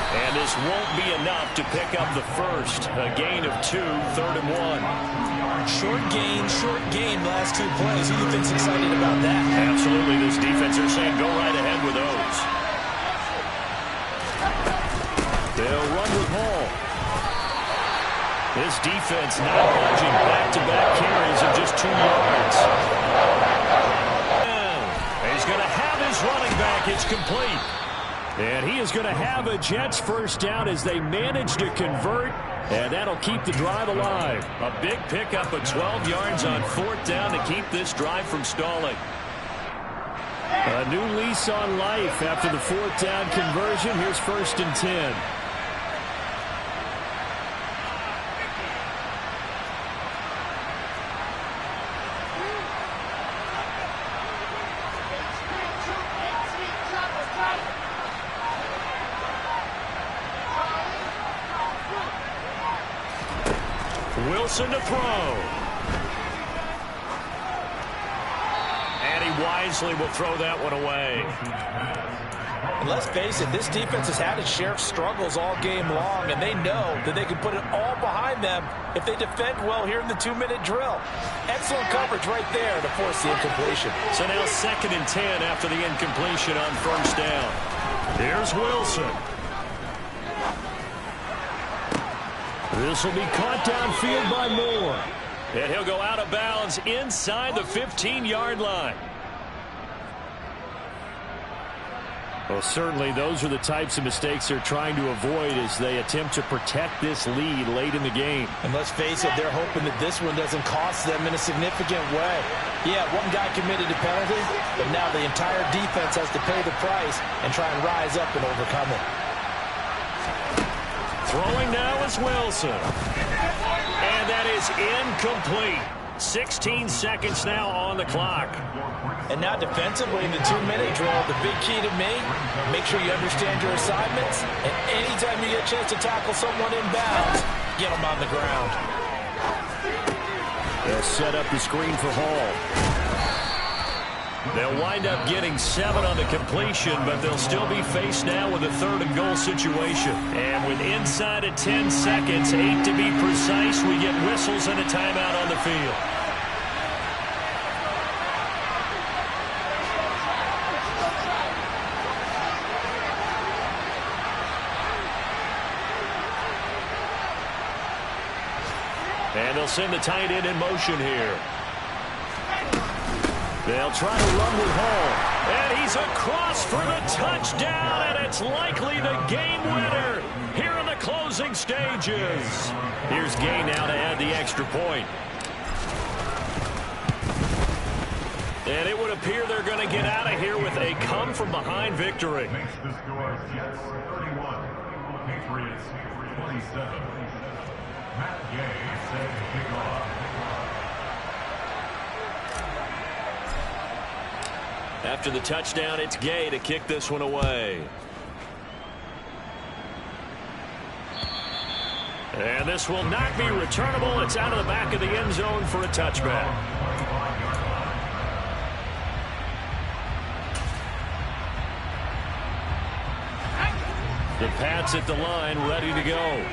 And this won't be enough to pick up the first. A gain of 2, 3rd and 1. Short gain last 2 plays. Who do you think's excited about that? Absolutely. This defense are saying go right ahead with those. They'll run with Hall. This defense not budging. Back-to-back carries of just 2 yards. And he's going to have his running back. It's complete. And he is going to have a Jets first down as they manage to convert. And that'll keep the drive alive. A big pickup of 12 yards on 4th down to keep this drive from stalling. A new lease on life after the 4th down conversion. Here's 1st and 10. Wilson to throw. wisely will throw that one away. And let's face it, this defense has had its share of struggles all game long, and they know that they can put it all behind them if they defend well here in the 2-minute drill. Excellent coverage right there to force the incompletion. So now 2nd and 10 after the incompletion on 1st down. Here's Wilson. This will be caught downfield by Moore. And he'll go out of bounds inside the 15-yard line. Well, certainly those are the types of mistakes they're trying to avoid as they attempt to protect this lead late in the game. And let's face it, they're hoping that this one doesn't cost them in a significant way. Yeah, one guy committed a penalty, but now the entire defense has to pay the price and try and rise up and overcome it. Throwing now is Wilson. And that is incomplete. 16 seconds now on the clock. And now defensively in the 2-minute drill, the big key to me, make sure you understand your assignments, and anytime you get a chance to tackle someone in bounds, get them on the ground. They'll set up the screen for Hall. They'll wind up getting 7 on the completion, but they'll still be faced now with a 3rd and goal situation. And with inside of 10 seconds, 8 to be precise, we get whistles and a timeout on the field. And they'll send the tight end in motion here. They'll try to run with Hall. And he's across for the touchdown, and it's likely the game winner here in the closing stages. Here's Gay now to add the extra point. And it would appear they're going to get out of here with a come-from-behind victory. Makes the score Jets 31, Patriots 27. Matt Gay set to kick off. After the touchdown, it's Gay to kick this one away. And this will not be returnable. It's out of the back of the end zone for a touchback. The Pats at the line, ready to go.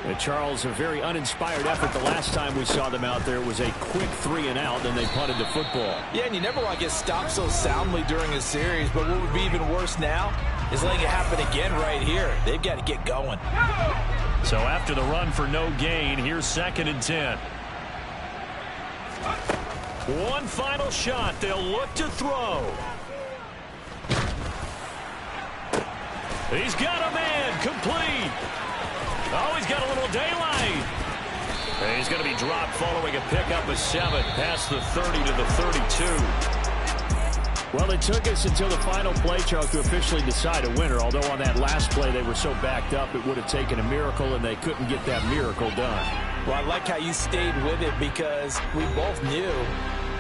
And Charles, a very uninspired effort the last time we saw them out there. It was a quick 3-and-out, then they punted the football. Yeah, and you never want to get stopped so soundly during a series, but what would be even worse now is letting it happen again right here. They've got to get going. So after the run for no gain, here's 2nd and 10. One final shot. They'll look to throw. He's got a man complete. Oh, he's got a little daylight. And he's going to be dropped following a pickup of 7 past the 30 to the 32. Well, it took us until the final play, Charles, to officially decide a winner. Although on that last play they were so backed up, it would have taken a miracle, and they couldn't get that miracle done. Well, I like how you stayed with it because we both knew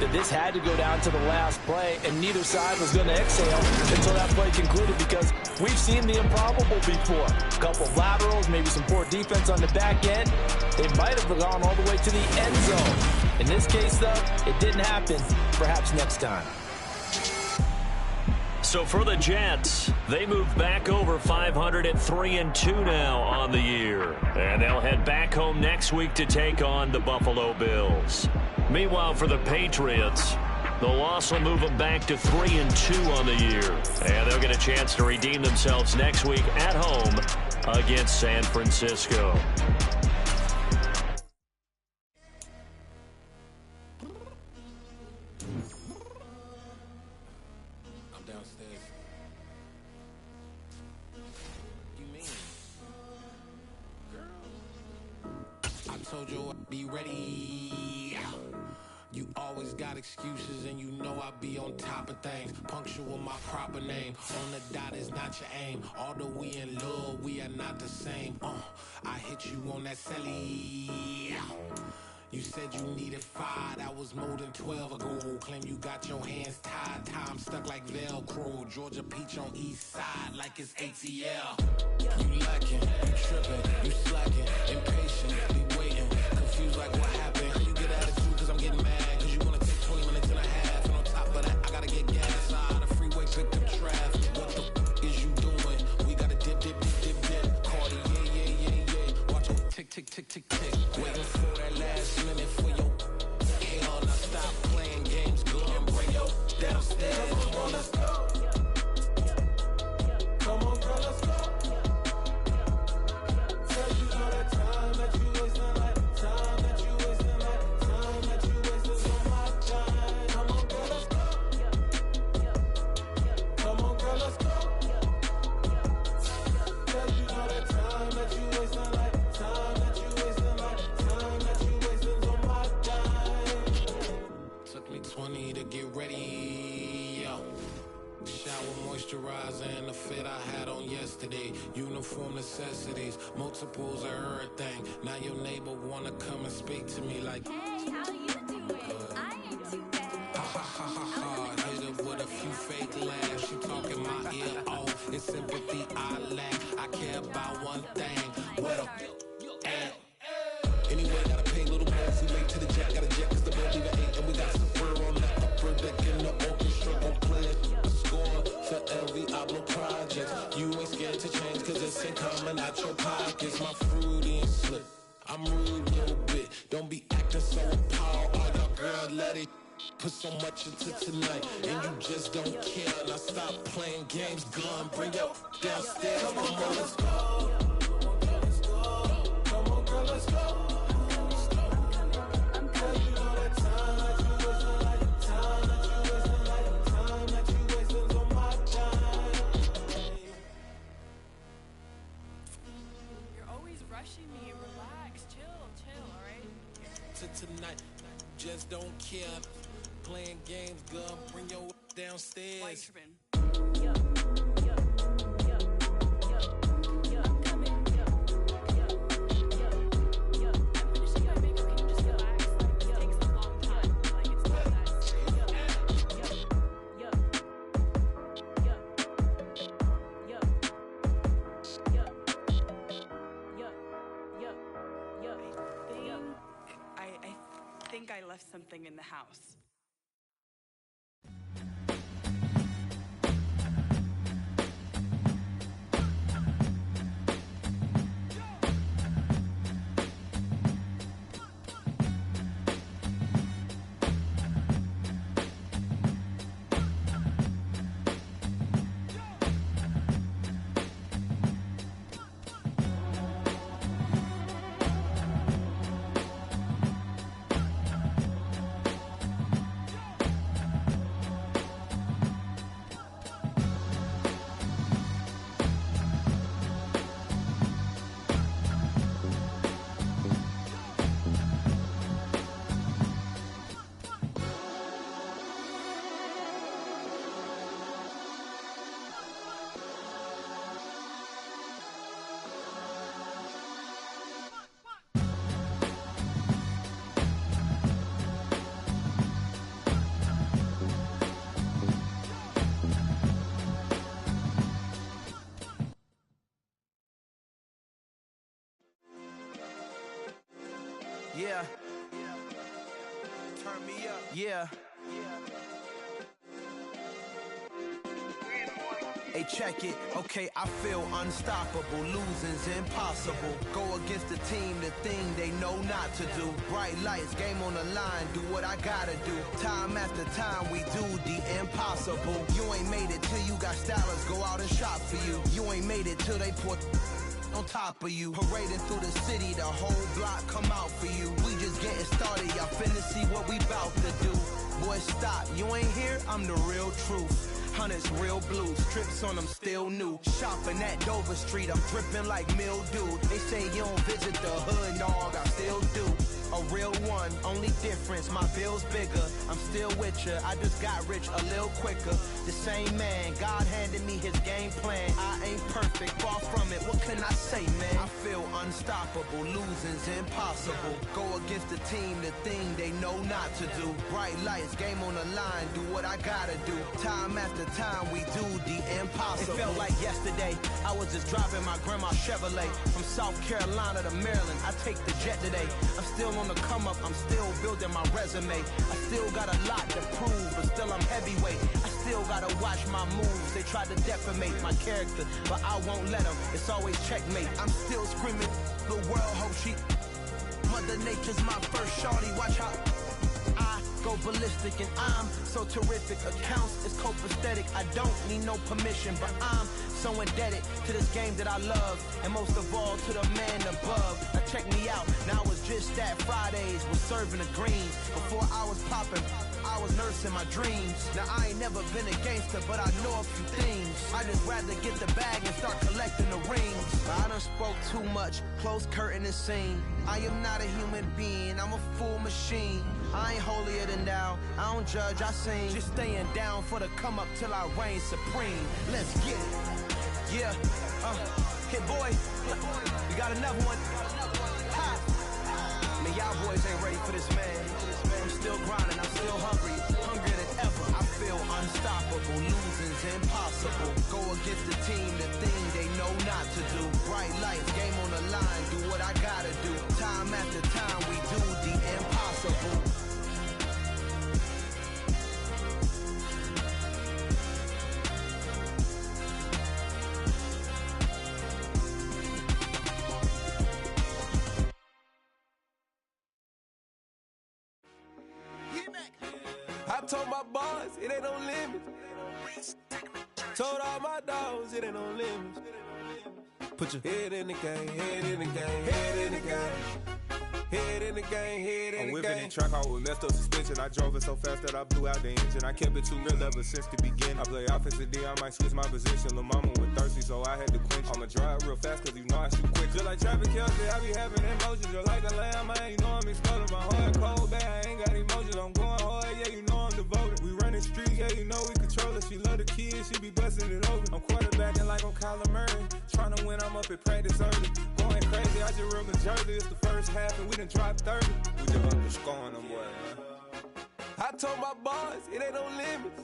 that this had to go down to the last play, and neither side was going to exhale until that play concluded because we've seen the improbable before. A couple of laterals, maybe some poor defense on the back end. They might have gone all the way to the end zone. In this case, though, it didn't happen. Perhaps next time. So for the Jets, they move back over 500 at 3-2 now on the year. And they'll head back home next week to take on the Buffalo Bills. Meanwhile, for the Patriots, the loss will move them back to 3-2 on the year. And they'll get a chance to redeem themselves next week at home against San Francisco. Be ready. You always got excuses and you know I be on top of things. Punctual my proper name. On the dot is not your aim. Although we in love, we are not the same. I hit you on that celly. You said you needed 5, that was more than 12 ago. Claim you got your hands tied, time stuck like Velcro. Georgia peach on east side like it's ATL. You lacking, you tripping, you slacking, impatient, waiting, confused like what happened. You get attitude cause I'm getting mad, cause you wanna take 20 minutes and a half. And on top of that, I gotta get moisturizer and the fit I had on yesterday. Uniform necessities, multiples of everything. Now your neighbor wanna come and speak to me like, hey, how you doing? I ain't too bad. ha ha ha ha ha. Hit her with a few fake laughs. She talking my ear off. It's sympathy I lack. I care about one thing. What up? Anyway, gotta pay a little more. We late to the jet, got a jet, cause the boat leave at 8. And we got some fur on the upper deck in the orchestra. Gon' play a score for LV Ablo project. You ain't scared to change, cause it's ain't coming out your pockets. My fruity and slip, I'm rude a little bit. Don't be acting so appalled. All y'all girl, let it put so much into tonight. And you just don't care. Now stop playing games, gun, bring your downstairs. Come on, girl, let's go. Come on, girl, let's go. Tonight, just don't care. Playing games, girl, bring your downstairs. Why you tripping? Yo, yo, yo, yo, yo, I'm coming. Yo, yo, yo, yo, I'm finishing my makeup. Can you just relax? Like, it takes a long time. Like, it's not that serious. Yo, yo, yo, yo, yo, yo, yo, yo, yo. I think I left something in the house. Yeah. Turn me up. Yeah. Hey, check it. Okay, I feel unstoppable. Losing's impossible. Go against the team, the thing they know not to do. Bright lights, game on the line, do what I gotta do. Time after time, we do the impossible. You ain't made it till you got stylers, go out and shop for you. You ain't made it till they put on top of you. Parading through the city, the whole block come out for you. We just getting started, y'all finna see what we bout to do. Boy, stop, you ain't here, I'm the real truth. Hunters, real blue, strips on them still new. Shopping at Dover Street, I'm dripping like mildew. They say you don't visit the hood, dog, I still do. A real one, only difference, my bill's bigger. I'm still with ya, I just got rich a little quicker. The same man, God handed me his game plan. I ain't perfect, far from it, what can I say, man? I feel unstoppable, losing's impossible. Go against the team, the thing they know not to do. Bright lights, game on the line, do what I gotta do. Time after time, we do the impossible. It felt like yesterday, I was just driving my grandma's Chevrolet. From South Carolina to Maryland, I take the jet today. I'm still on the come up, I'm still building my resume. I still got a lot to prove, but still I'm heavyweight. I still gotta watch my moves. They tried to defamate my character, but I won't let them. It's always checkmate. I'm still screaming, the world hope she. Mother Nature's my first shorty, watch how I go ballistic, and I'm so terrific. Accounts is copacetic, I don't need no permission, but I'm so indebted to this game that I love, and most of all to the man above. Now check me out, now it's just that Fridays was serving the greens. Before I was popping, I was nursing my dreams. Now I ain't never been a gangster, but I know a few things. I just rather get the bag and start collecting the rings. I done spoke too much, close curtain and scene. I am not a human being, I'm a full machine. I ain't holier than thou. I don't judge, I sing. Just staying down for the come up till I reign supreme. Let's get it. Yeah. Hit boy. We got another one. Ha. Man, y'all boys ain't ready for this, man. I'm still grinding, I'm still hungry. Hungrier than ever. I feel unstoppable. Losing's impossible. Go against the team, the thing they know not to do. Bright lights, game on the line. Do what I gotta do. Time after time, we do the impossible. I told my boys, it ain't no limits. Told all my dogs, it ain't no limits. Put your head in the game, head in the game, head in the game. Head in the game, head in the game. I'm whipping in track out with messed up suspension. I drove it so fast that I blew out the engine. I kept it too real ever since the beginning. I play offensive D, I might switch my position. Lil' mama was thirsty, so I had to quench. I'ma drive real fast, cause you know I shoot quick. Just like traffic Kelsey, I be having emotions. Just like a lamb, man, you know I'm exploding. My heart cold, bad, I ain't got emotions. I'm going hard, yeah, you know I'm devoted. We running streets, yeah, you know we control it. She love the kids, she be busting it over. I'm quarterbacking like I'm Kyler Murray. Trying to win, I'm up at practice early. Going crazy, I just real Jersey. It's the first half and we done dropped 30. We just underscoring them, boy, man. I told my boys, it ain't no limits.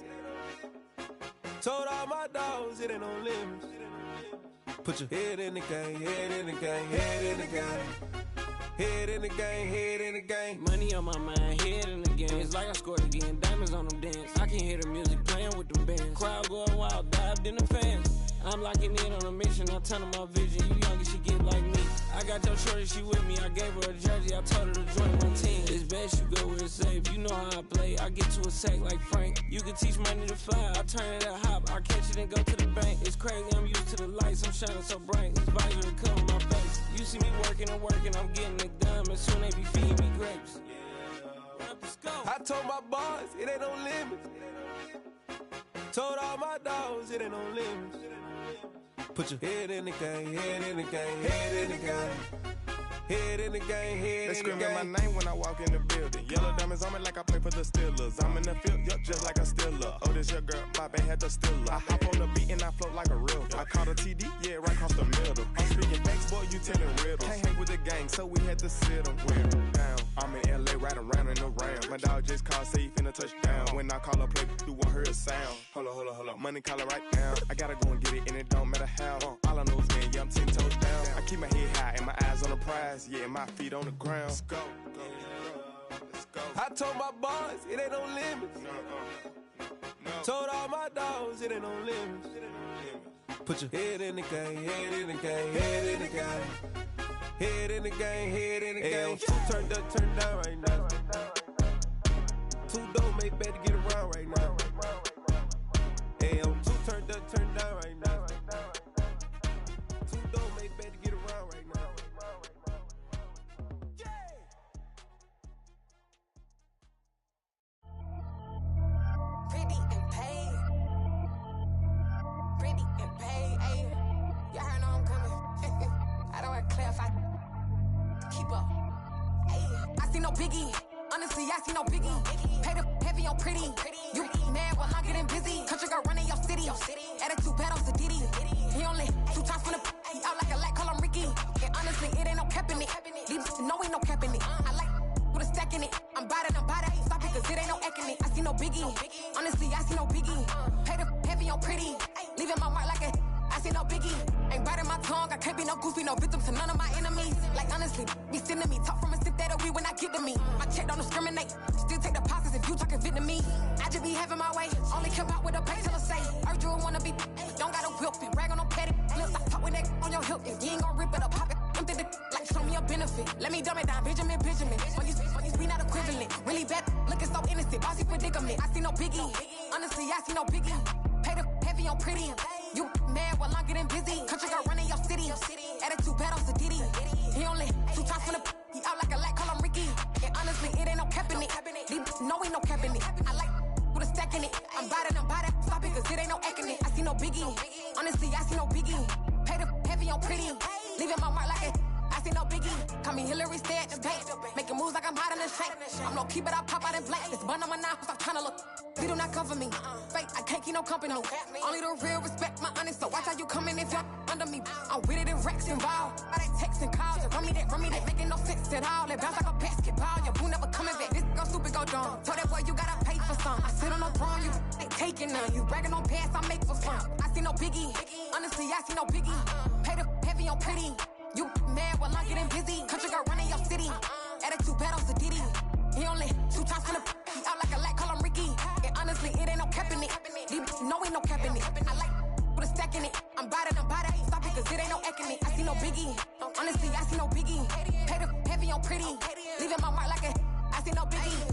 Told all my dogs, it ain't no limits. Put your head in the game, head in the game, head in the game. Head in the game, head in the game. Money on my mind, head in the game. It's like I scored again, diamonds on them dance. I can hear the music playing with them bands. Crowd going wild, dived in the fans. I'm locking in on a mission, I turn on my vision. You young and she get like me. I got your shorty, she with me. I gave her a jersey, I told her to join my team. It's best you go where it's safe. You know how I play. I get to a sack like Frank. You can teach money to fly. I turn it at hop. I catch it and go to the bank. It's crazy, I'm used to the lights. I'm shining so bright. This visor to cover my face. You see me working and working, I'm getting it done. And soon they be feeding me grapes. I told my boys, it ain't no limits. Told all my dogs, it ain't no limits. Put your head in the game, head in the game, head in the game. Head in the game, head they in the game. They screaming my name when I walk in the building. Yellow diamonds on me like I play for the Steelers. I'm in the field, yup, just like a Steeler. Oh, this your girl, my band had the Steeler. I hop on the beat and I float like a real. I caught a TD, yeah, right across the middle. I'm speaking facts, boy, you telling riddles. Can't hang with the gang, so we had to sit them down. I'm in LA, riding around in the round. My dog just called, say he finna touchdown. When I call a play, you won't hear a sound. Hold up, money caller right now. I gotta go and get it, and it don't matter how. All I know is, man, yeah, I'm 10 toes down. I keep my head high and my eyes on the prize. Yeah, my feet on the ground. Let's go. I told my boys, it ain't no limits. No. Told all my dogs, it ain't no limits. Put your head in the game, head in the game, head in the game. Head in the game, head in the game. Two turned up, turned down right now. Two dope make better get around right now. Two turned up, turned down right now. Two dope make better get around right now. Pretty and paid. Pretty and paid, ayy. Y'all heard I'm coming. I don't want to clarify. Keep up. Ayy. I see no biggie. Honestly, I see no biggie. Pay the heavy on pretty. You mad while I'm getting busy. Country girl running your city. Attitude bad on Diddy. He only 2 times from the he out like a light, call him Ricky. And honestly, it ain't no cap in it. These no ain't no cap in it. I like with a stack in it. I'm bad. Stop it, cause it ain't no acting it. I see no biggie. Honestly, I see no biggie. Pay the heavy on pretty. Leaving my mark like a I see no biggie. Ain't biting my tongue. I can't be no goofy, no victim to none of my enemies. Like honestly, be sending me talk from a sip that we when I get to me. My check don't discriminate. Still take deposits if you talking Vietnamese. I just be having my way. Only come out with a pay till I say. Urge you wanna be. Don't gotta whip it. Brag on no petty. Look, I talk with that on your hip. If you ain't gon' rip it up, pop it. Empty the like show me a benefit. Let me dumb it down, Benjamin. When you be not equivalent. Really bad, looking so innocent. Bossy predicament. I see no biggie. Honestly, I see no biggie. Pay the heavy on pretty. You mad while I'm getting busy. Country girl running your city. Attitude bad on Diddy. He only 2 times from the he out like a light, call him Ricky. And honestly, it ain't no cap in it. These no ain't no cap in it. I like with a stack in it. I'm bad. Stop it, cause it ain't no acting it. I see no biggie. Honestly, I see no biggie. Pay the heavy on pretty. Leaving my mark like it. I I see no biggie. Call me Hillary, stay at the bank. Making moves like I'm hot in the shank. I'm low key, but I pop out in blank. This bun on my knife, stop trying to look. They do not come for me. Fake, I can't keep no company. Only the real respect my honest. So watch how you coming if you're under me. I'm with it in Rex involved. All they text and calls. Run me that making no sense at all. They bounce like a basketball. Your boo never coming back. This go stupid, go dumb. Told that boy you gotta pay for some. I sit on no throne, you ain't taking none. You bragging on past, I make for fun. I see no biggie. Honestly, I see no biggie. Pay the heavy on pretty. You mad while I'm getting busy. Country girl running your city. Attitude bad on Diddy. He only 2 times from the he out like a light, call him Ricky. And honestly, it ain't no cap in it. No, ain't no cap in it. I like with a stack in it. I'm about it. Stop it, cause it ain't no eck in it. I see no biggie. Honestly, I see no biggie. Pay the heavy on pretty. Leaving my mark like a I see no biggie.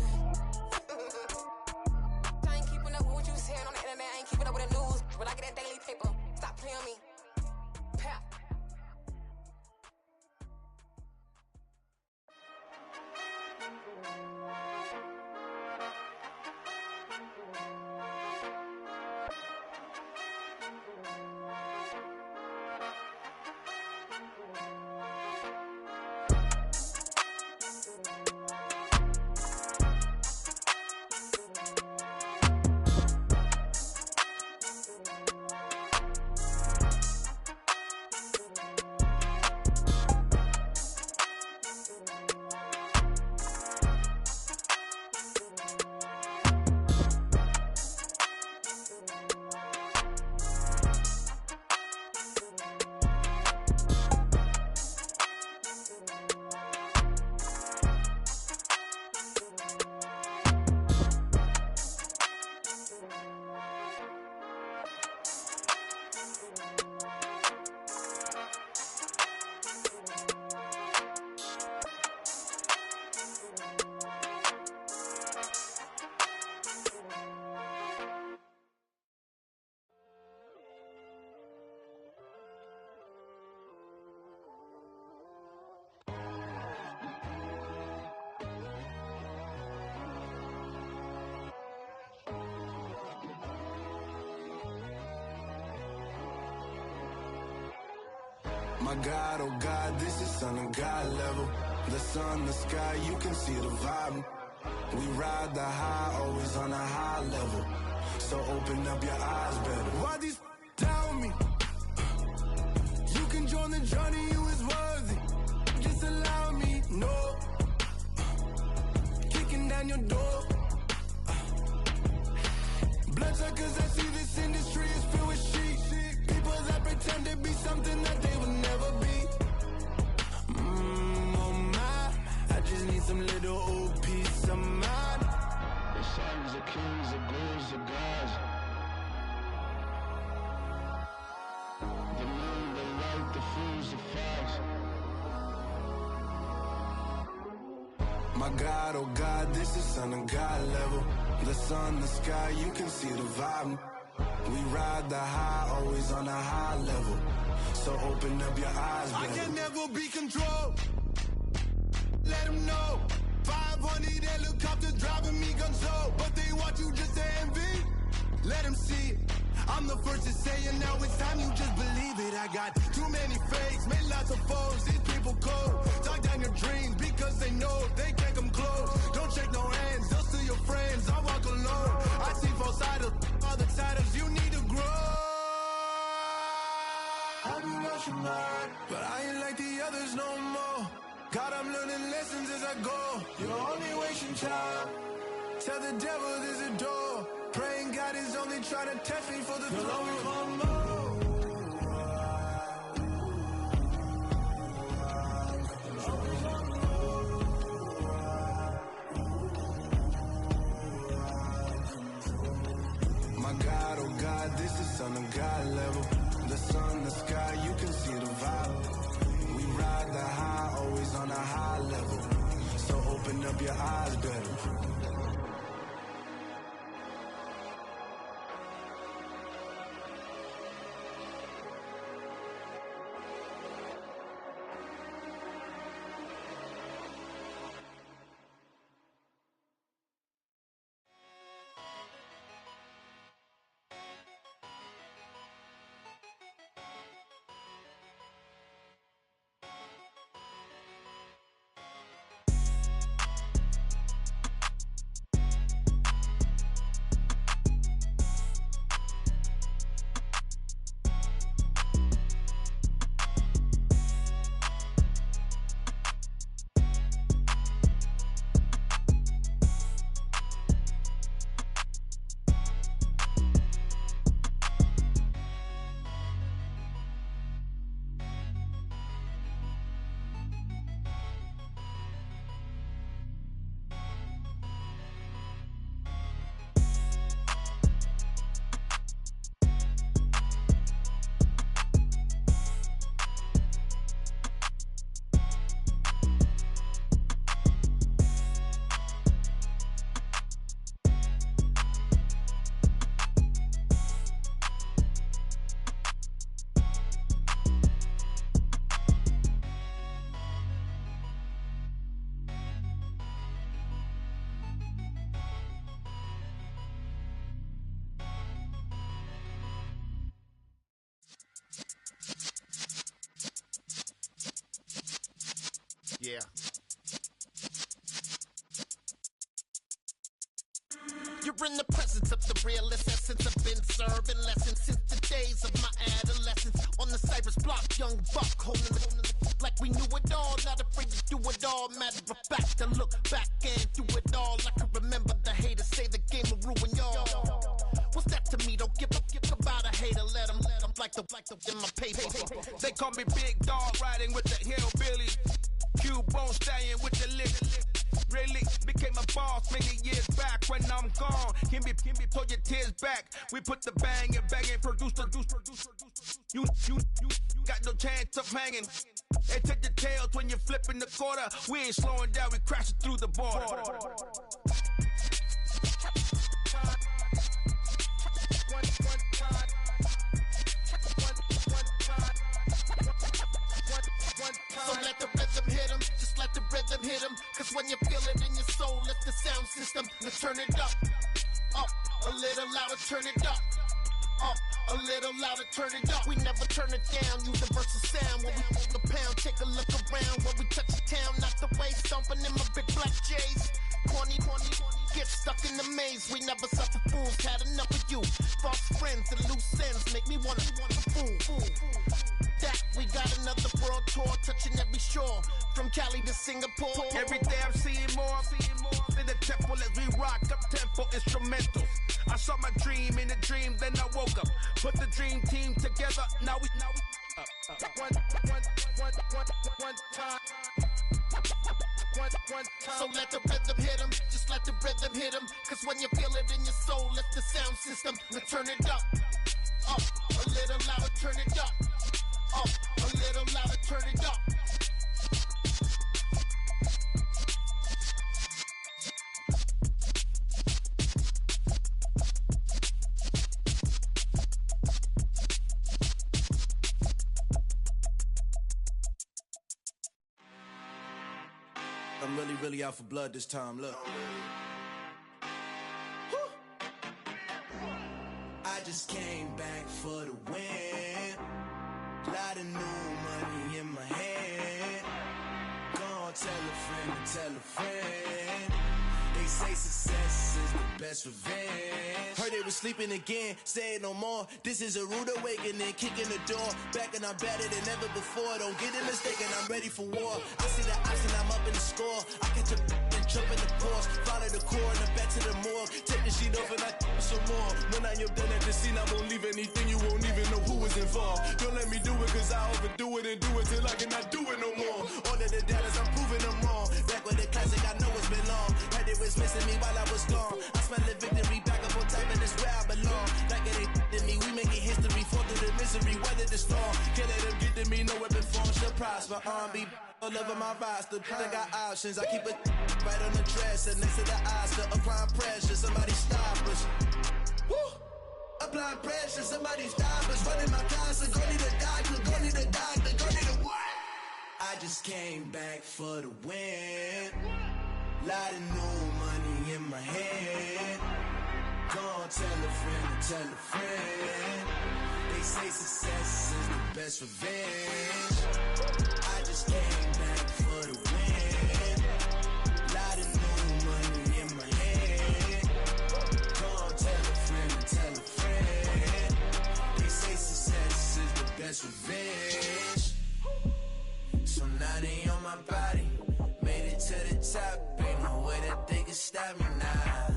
I ain't keeping up with what you saying on the internet. I ain't keeping up with the news. But I get that daily paper. Stop playing me. Pap. My God, oh God, this is son of God level. The sun, the sky, you can see the vibe. We ride the high, always on a high level. So open up your eyes better. Why these tell me? You can join the journey, you is worthy. Just allow me, no. Kicking down your door. Bloodsuckers, I see this industry is filled with sheep. People that pretend to be something that they will never be. Oh my, I just need some little old peace of mind. The sons of kings, the ghouls, the gods. The moon, the light, the fools, the facts. My God, oh God, this is son of God level. The sun, the sky, you can see the vibe. We ride the high, always on a high level. So open up your eyes, baby. I can never be controlled. Let them know. 500 helicopters driving me gonzo. But they want you just to envy. Let them see it. I'm the first to say it, now it's time you just believe it. I got too many fakes, made lots of foes. These people cold. Talk down your dreams because they know they can't come close. Don't shake no hands, they'll steal your friends. I walk alone. I see false idols, other titles. You need to grow. I've been watching mine, but I ain't like the others no more. God, I'm learning lessons as I go. You're only wasting time. Tell the devil there's a door. Praying God is only trying to test me for the throne. My God, oh God, this is son of God level. The sun, the sky, you can see the vibe. We ride the high, always on a high level. So open up your eyes better. Yeah. You're in the presence of the realest essence. I've been serving lessons since the days of my adolescence. On the Cypress block, young buck holding the like we knew it all. Not afraid to do it all. Matter of fact, to look back and do it all. I can remember the haters say the game will ruin y'all. What's that to me? Don't give about a hater. Let them like the in my paper. They call me Big Dog, riding with the hillbilly. Cubone staying with the lick. Really became a boss many years back. When I'm gone, can be pull your tears back. We put the bang and produce. You got no chance of hanging. They take the tails when you're flipping the quarter. We ain't slowing down, we crashing through the border. So let the rhythm hit him, just let the rhythm hit him. Cause when you feel it in your soul, lift the sound system. Now turn it up, a little louder, turn it up, a little louder, turn it up. We never turn it down, universal sound. When we hold the pound, take a look around. When we touch the town, not the way, stomping in my big black J's. Corny, get stuck in the maze. We never suffer fools, had enough of you. False friends and loose ends make me wanna fool. That we got another world tour, touching every shore, from Cali to Singapore. Every day I'm seeing more in the temple as we rock up tempo instrumentals. I saw my dream in a dream, then I woke up. Put the dream team together, now we one time. So let the rhythm hit him, just let the rhythm hit him. Cause when you feel it in your soul, lift the sound system. Now turn it up, a little louder, turn it up, a little louder, turn it up. I'm really out for blood this time, look. I just came back for the win. Lot of new money in my hand. Gonna tell a friend to tell a friend. They say success is the best revenge. Heard they was sleeping again, say it no more. This is a rude awakening, kicking the door. Back and I'm better than ever before. Don't get it mistaken, I'm ready for war. I see the option, I'm up in the score. I catch a and jump in the course. Follow the core and the back to the morgue. Take the sheet off and I some more. When I am done at the scene, I won't leave anything. You won't even know who was involved. Don't let me do it cause I overdo it and do it till I cannot do it no more. All of the doubters, I'm proving them wrong. Back with the classic, I know it's been long. Heard it was missing me while I was gone. I smell the victory back up on top and it's where I belong. Like it ain't to me, we making history. Fall through the misery, weather the storm. Can't let them get to me, no weapon form shall prosper. R&B all over my roster. I got options, I keep it right on the dresser. Next to the Oscar, applying pressure. Somebody stop us. Woo! Applying pressure, somebody stop us. Running my closet, go need a doctor, go need a doctor, go need a what? I just came back for the win. Lot of new money in my hand. Gonna tell a friend to tell a friend. They say success is the best revenge. I just came back for the win. Lot of new money in my hand. Gonna tell a friend to tell a friend. They say success is the best revenge. So now they on my body. Made it to the top. Ain't no way that they can stop me now.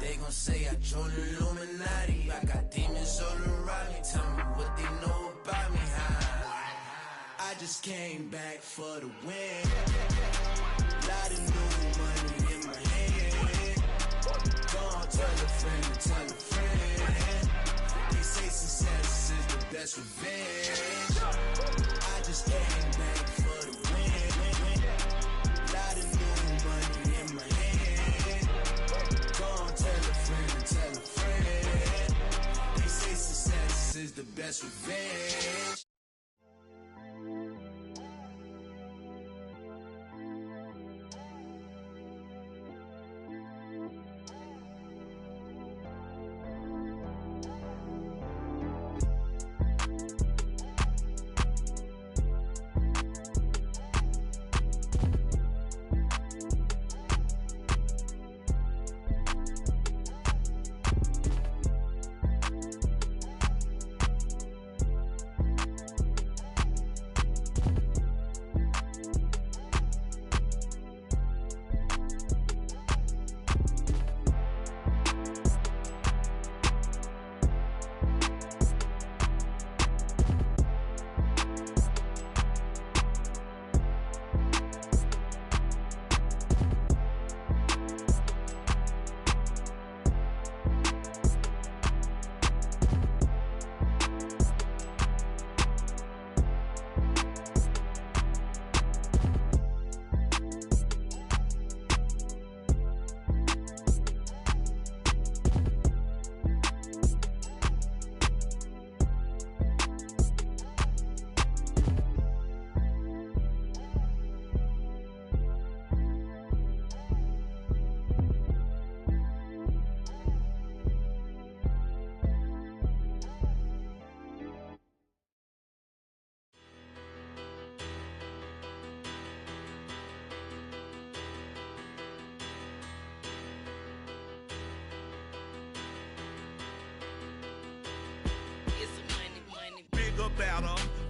They gon' say I joined the Illuminati. I got demons all around me. Tell me what they know about me, huh? I just came back for the win. Lot of new money in my hand. Gonna tell a friend to tell a friend. They say success is the best revenge. I just came back for the win. Lot of new money in my hand. Gonna tell a friend to tell a friend. They say success is the best revenge.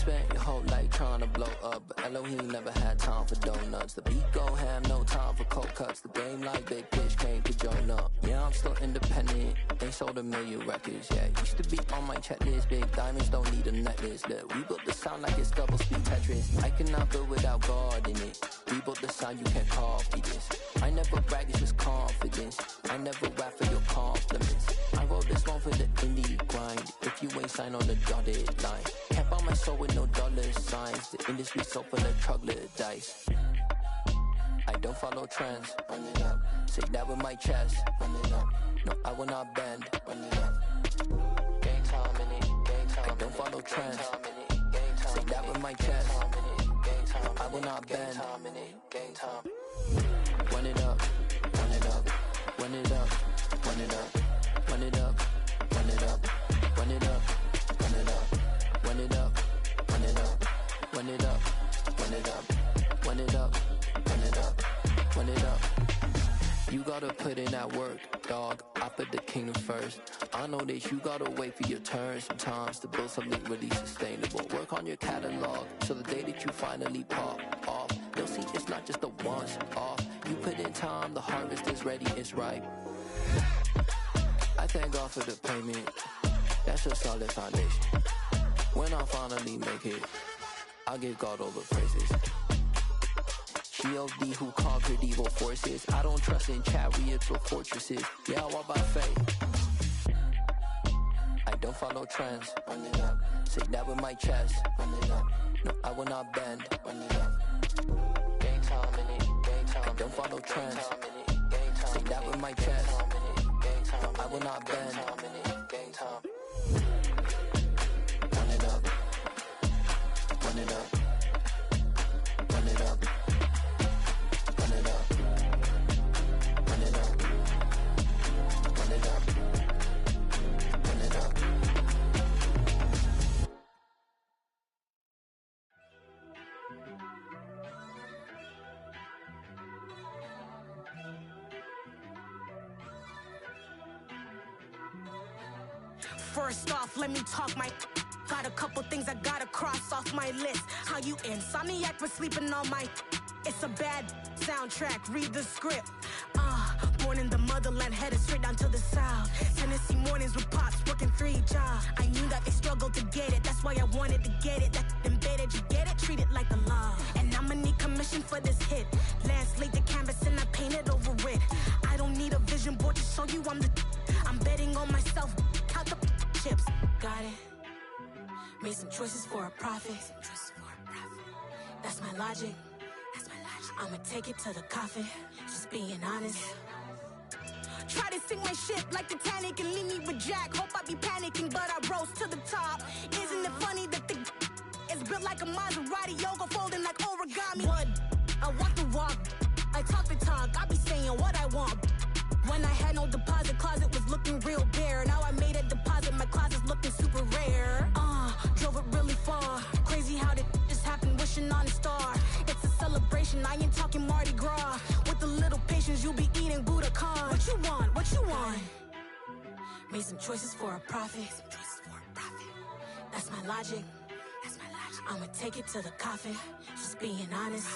spent your whole life trying to blow up, but Elohim never had time for donuts. The beat go ham, no time for cold cuts. The game like Big Fish came to join up. Yeah, I'm still independent, ain't sold a million records. Yeah, used to be on my checklist. Big diamonds don't need a necklace. Look, we built the sound like it's double speed Tetris. I cannot build without God in it. We built the sound, you can't copy this. I never brag, it's just confidence. I never rap for your compliments. I wrote this one for the indie grind. If you ain't signed on the dotted line, can't buy my soul with no dollar signs. The industry so full of troglodytes. I don't follow trends. Run it up. Say that with my chest. Run it up. No, I will not bend. Run it up. Game time in it. Game time. I don't follow trends. Say that with my chest. I will not bend. Game time. Run it up. Run it up. Run it up. Run it up. Run it up. Run it up. Run it up. Run it up. Run it up. Run it up. Run it up. Run it up. Run it up. Run it up. Run it up. You gotta put in that work, dog. I put the kingdom first. I know that you gotta wait for your turn sometimes to build something really sustainable. Work on your catalog so the day that you finally pop off, they'll see it's not just a once off. You put in time, the harvest is ready, it's ripe. I thank God for the payment. That's a solid foundation. When I finally make it, I'll give God all the praises. G.O.D. who conquered evil forces. I don't trust in chariots or fortresses. Yeah, I walk by faith. I don't follow trends. Run it up. Say that with my chest. Run it up. No, I will not bend. Run it up. Game time in it. Game time. I don't follow trends. Say that with my chest. I will not bend. Game time. Run it up. Run it up. Run it up. Run it up. Run it up. Run it up. Run it up. First off, let me talk my. Got a couple things I gotta cross off my list. How you insomniac for sleeping on my. It's a bad soundtrack, read the script. Born in the motherland, headed straight down to the south. Tennessee mornings with pops, working 3 jobs. I knew that they struggled to get it, that's why I wanted to get it. That embedded, you get it, treat it like a law. And I'ma need commission for this hit. Lance laid the canvas and I painted over it. I don't need a vision board to show you I'm betting on myself, count the chips. Got it. Made some choices for a profit. That's my logic. I'ma take it to the coffin, just being honest. Try to sink my ship like Titanic and leave me with Jack. Hope I be panicking, but I rose to the top. Isn't it funny that the is built like a Maserati, yoga folding like origami? What? I walk the walk, I talk the talk, I be saying what I want. When I had no deposit, closet was looking real bare. Now I made a deposit, my closet's looking super rare. Drove it really far. Crazy how did just happen, wishing on a star. It's a celebration, I ain't talking Mardi Gras. With a little patience, you'll be eating Budokan. What you want? What you want? Made some choices for a profit. That's my logic. I'ma take it to the coffin, just being honest.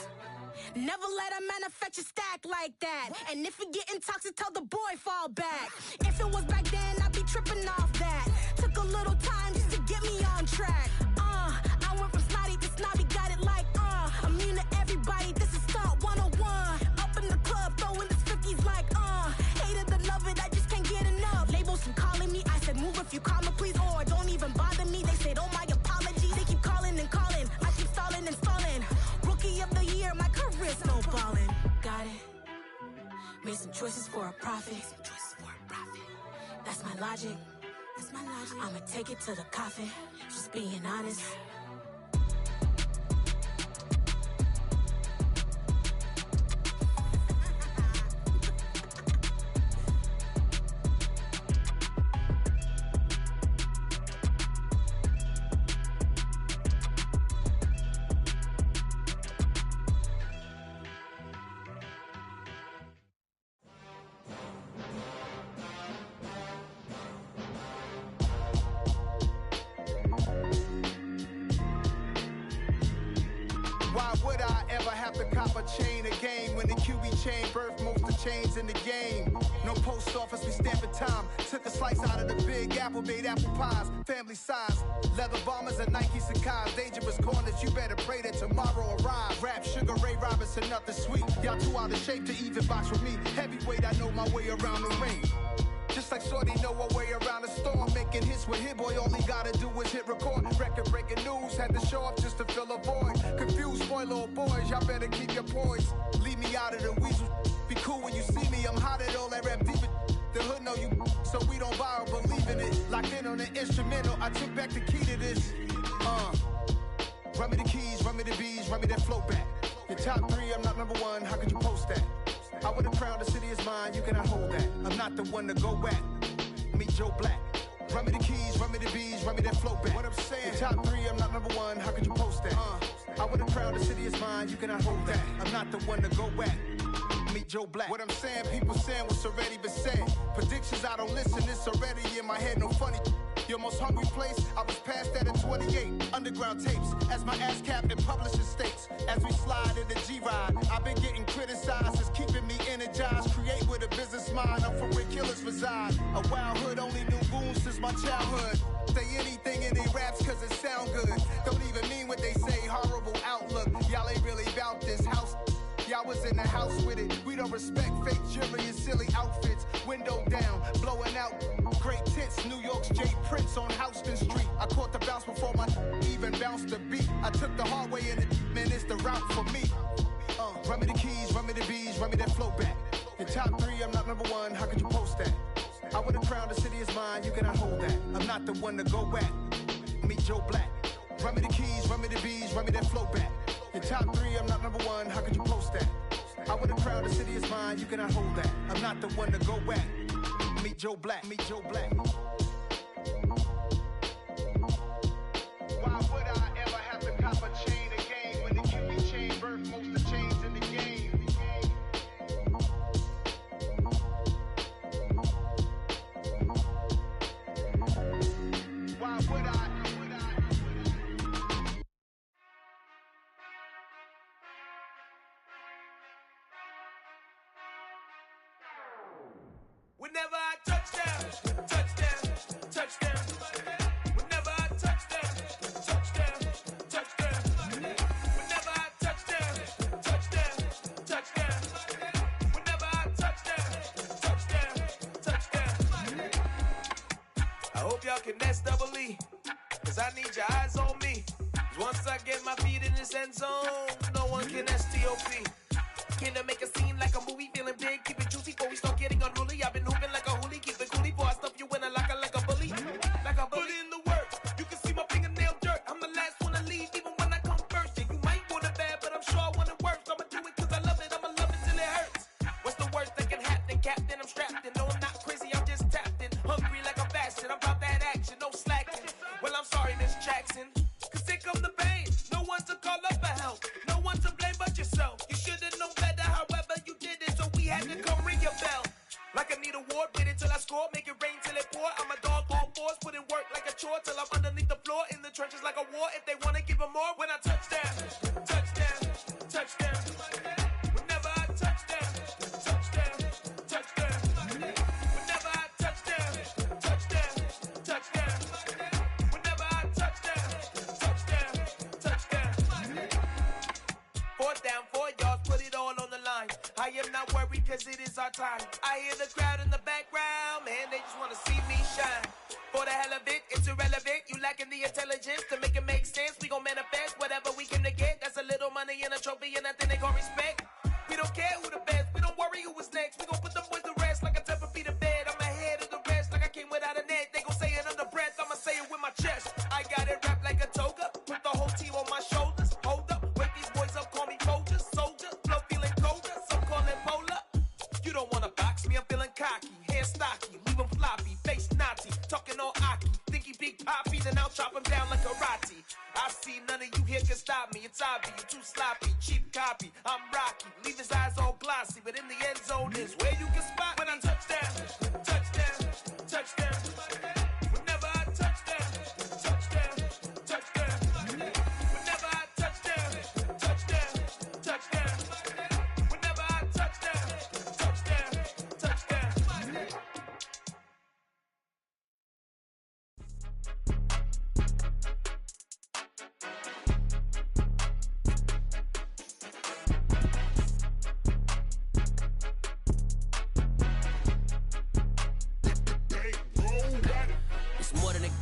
Never let a manufacture stack like that. And if it getting toxic, tell the boy fall back. If it was back then, I'd be tripping off that. Took a little time just to get me on track. I went from snotty to snobby, got it like immune to everybody, this is stunt 101. Up in the club, throwing this 50s like hated to love it, I just can't get enough. Labels from calling me, I said move if you call me please, or don't even bother me. They said oh my apology, they keep calling and calling. I keep stalling and stalling. Rookie of the year, my career snowballing. Got it. Made some choices for a profit. That's my logic. I'ma take it to the coffin, just being honest. chain of game. When the QB chain birthed most of the chains in the game. No post office, we stamping time. Took a slice out of the big apple, made apple pies. Family size, leather bombers and Nike Sacai's. Dangerous corners, you better pray that tomorrow arrives. Rap, Sugar Ray Robinson, nothing sweet. Y'all too out of shape to even box with me. Heavyweight, I know my way around the ring. Just like Shorty know her way around the storm. Making hits with Hit Boy, all he gotta do is hit record. Record breaking news, had to show up just to fill a void. Confused, spoiled little boys, y'all better keep your poise. Leave me out of the weasel. Be cool when you see me, I'm hot at all that rap deep. The hood know you, so we don't borrow, believe in it. Locked in on the instrumental, I took back the key to this. Run me the keys, run me the bees, run me that flow back. Your top 3, I'm not number 1, how could you post that? I would have crowned the city is mine, you cannot hold that. I'm not the one to go back. Meet Joe Black. Run me the keys, run me the bees, run me that flow back. What I'm saying, your top 3, I'm not number 1, how could you post that? I would have crowned the city is mine, you cannot hold that. I'm not the one to go back. Meet Joe Black. What I'm saying, people saying what's already been said. Predictions, I don't listen, it's already in my head, no funny. Your most hungry place, I was past that at 28. Underground tapes, as my ass cap in publishing states. As we slide in the G-Ride, I've been getting criticized, it's keeping me energized. Create with a business mind, I'm from where killers reside. A wild hood, only knew goons since my childhood. Say anything in they raps cause it sound good. Don't even mean what they say, horrible outlook. Y'all ain't really about this house. Y'all was in the house with it. We don't respect fake jewelry and silly outfits. Window down, blowing out great tits. New York's J. Prince on Houston Street. I caught the bounce before my even bounced the beat. I took the hard way in it, man, it's the route for me. Run me the keys, run me the bees, run me that flow back. Your top 3, I'm not number 1, how could you post that? I would have crowned the city is mine, you cannot hold that. I'm not the one to go back. Meet Joe Black. Run me the keys, run me the bees, run me that flow back. Your top 3, I'm not number 1, how could you post that? I would have crowned the city is mine, you cannot hold that. I'm not the one to go back. Meet Joe Black, meet Joe Black. Why would I ever have to cop a chain again when the QB chain birthed most of the chains in the game? Why would I? Whenever I touchdown, touchdown, touchdown. Whenever I touchdown, touchdown, touchdown. Whenever I touchdown, touchdown, touchdown. Whenever I touchdown, touchdown, touchdown. I hope y'all can nest double E, cause I need your eyes on me. Cause once I get my feet in this end zone, no one can STOP. Came to make a scene like a movie, feeling big, keep it juicy before we start getting unruly. I've been hooping like a hoolie, keep it coolie before I stuff you in a locker like a bully. Like a bully. Put in the work, you can see my fingernail dirt. I'm the last one to leave, even when I come first. Yeah, you might want it bad, but I'm sure I want it worse. I'ma do it cause I love it, I'ma love it till it hurts. What's the worst that can happen, Captain? I'm strapped in, no I'm not crazy, I'm just tapped in. Hungry like I'm fasting, I'm about that action, no slacking. Well, I'm sorry, Miss Jackson, cause here come the pain. No one to call up for help, no one to blame but yourself. You should've known better, however you did it, so we had to come ring your bell. Like I need a award, wait until I score, make it rain till it pour. I'm a dog on force, put in work like a chore till I'm underneath the floor, in the trenches like a war. If they wanna give them more, when I touchdown, touchdown, touchdown. Whenever I touchdown, touchdown, touchdown. Whenever I touchdown, touchdown, touchdown. Whenever I touchdown, touchdown, touchdown. 4th down, 4 yards, put it all on the line. I am not worried cause it is our time. I hear the crowd in the background, man, they just wanna see me shine. For the hell of it, it's irrelevant. You lacking the intelligence to make it make sense. We gon' manifest whatever we came to get. That's a little money and a trophy and nothing they gon' respect. We don't care who the best, we don't worry who is next. We gon' put them boys to rest like a Tempur-Pedic bed. I'm ahead of the rest like I came without a net. They gon' say it under breath, I'ma say it with my chest. I got it wrapped like a toga, put the whole team on my shoulders. Hold up, wake these boys up, call me Folger, soldier. Flow feeling colder, some call it polar. You don't wanna box me, I'm feeling cocky. Hair stocky, leave him floppy, face naughty. Talking all aki, think he big poppy, then I'll chop him down like karate. I see none of you here can stop me. It's obvious, you too sloppy, cheap copy. I'm Rocky, leave his eyes all glossy, but in the end zone is where you can spot when I touchdown, touchdown, touchdown. Whenever I touchdown, touchdown, touchdown. Whenever I touchdown, touchdown, touchdown.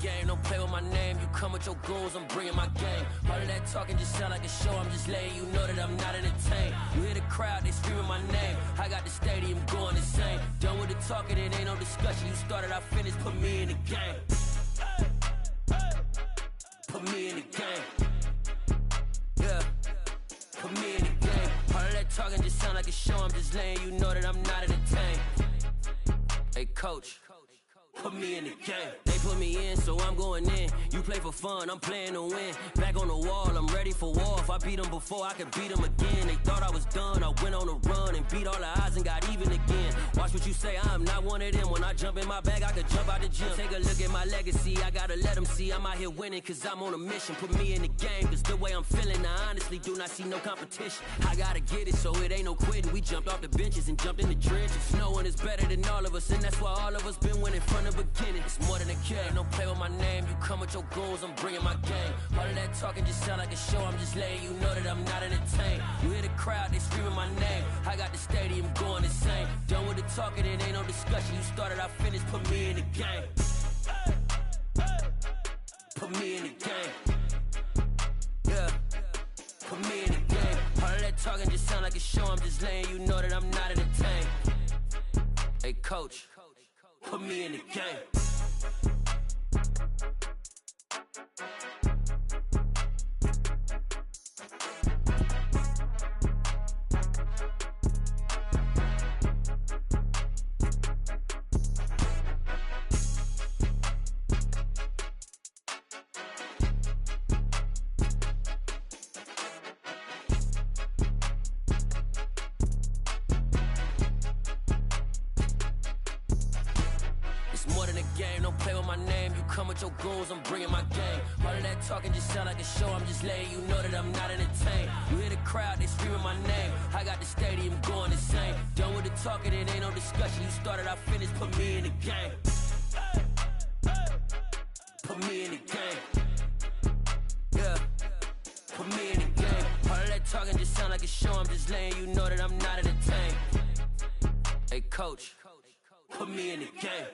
game, don't play with my name. You come with your goons, I'm bringing my game. All of that talking just sound like a show, I'm just letting you know that I'm not entertained. You hear the crowd, they screaming my name. I got the stadium going insane. Done with the talking, it ain't no discussion. You started, I finished, put me in the game. Put me in the game. Yeah, put me in the game. All of that talking just sound like a show, I'm just letting you know that I'm not entertained. Hey coach, put me in the game. They put me in, so I'm going in. You play for fun, I'm playing to win. Back on the wall, I'm ready for war. If I beat them before, I could beat them again. They thought I was done, I went on a run and beat all the odds and got even again. Watch what you say, I'm not one of them. When I jump in my bag, I could jump out the gym. Take a look at my legacy, I gotta let them see I'm out here winning, cause I'm on a mission. Put me in the game, cause the way I'm feeling, I honestly do not see no competition. I gotta get it, so it ain't no quitting. We jumped off the benches and jumped in the trenches. No one is better than all of us, and that's why all of us been winning from the beginning. It's more than a game, don't play with my name. You come with your goons, I'm bringing my game. All of that talking just sound like a show, I'm just letting you know that I'm not entertained. You hear the crowd, they screaming my name. I got the stadium going insane. Done with the talking, it ain't no discussion. You started, I finished, put me in the game. Put me in the game. Yeah, put me in the game. All of that talking just sound like a show, I'm just letting you know that I'm not entertained. Hey coach, put me in the game. Come with your goons, I'm bringing my game. All of that talking just sound like a show, I'm just letting you know that I'm not entertained. You hear the crowd, they screaming my name. I got the stadium going insane. Done with the talking, it ain't no discussion. You started, I finished, put me in the game. Put me in the game. Yeah, put me in the game. All of that talking just sound like a show, I'm just letting you know that I'm not entertained. Hey coach, put me in the game.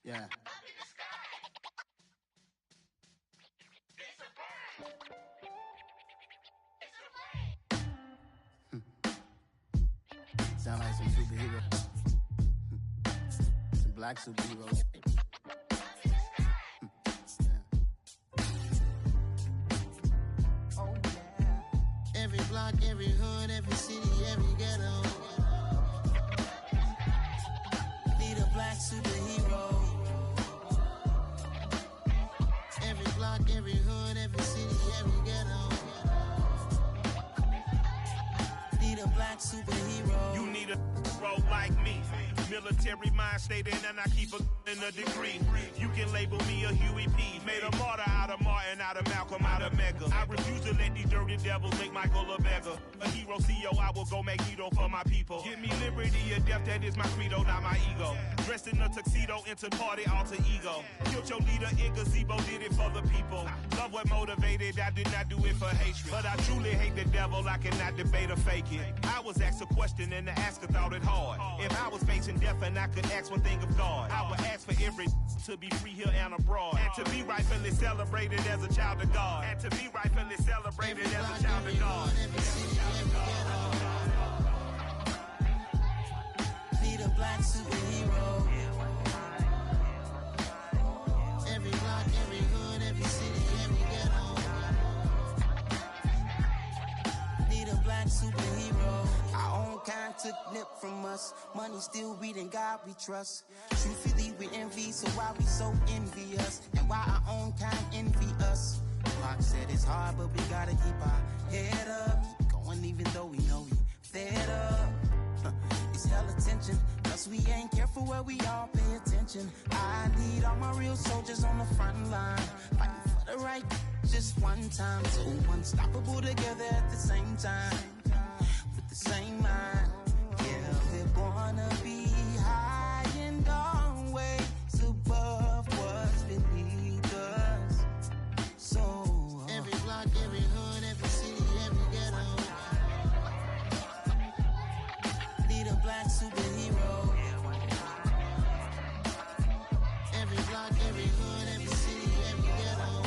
Yeah. Sound like some superheroes. Some black superheroes. Oh, yeah. Every block, every hood, every city, every ghetto. Need a black superhero. Every block, every hood, every city, every ghetto. Need a black superhero. You need a role like me. Military mind stated, and I keep a degree. You can label me a Huey P. Made a martyr out of Martin, out of Malcolm, out of Mega. I refuse to let these dirty devils make Michael a beggar. A hero CEO, I will go Magneto for my people. Give me liberty or death, that is my credo, not my ego. Dressed in a tuxedo, into party, alter ego. Killed your leader in gazebo, did it for the people. Love what motivated, I did not do it for hatred. But I truly hate the devil, I cannot debate or fake it. I was asked a question and the asker thought it hard. If I was facing death and I could ask one thing of God, I would ask for every to be free here and abroad. And to be rightfully celebrated as a child of God. And to be rightfully celebrated as a child of God. black superhero. Every block, every hood, every city, every ghetto. Need a black superhero. Our own kind took nip from us. Money still reading God we trust. Truthfully we envy, so why we so envious? And why our own kind envy us? Pac said it's hard, but we gotta keep our head up. Keep going even though we know we fed up. It's hella tension, plus we ain't careful where we all pay attention. I need all my real soldiers on the front line, fighting for the right just one time. So unstoppable together at the same time, with the same mind. Yeah, we're gonna be high and always above what's beneath us. So every block, every hood, every city, every ghetto. Need a black superhero. Every block, every hood, every city, every ghetto.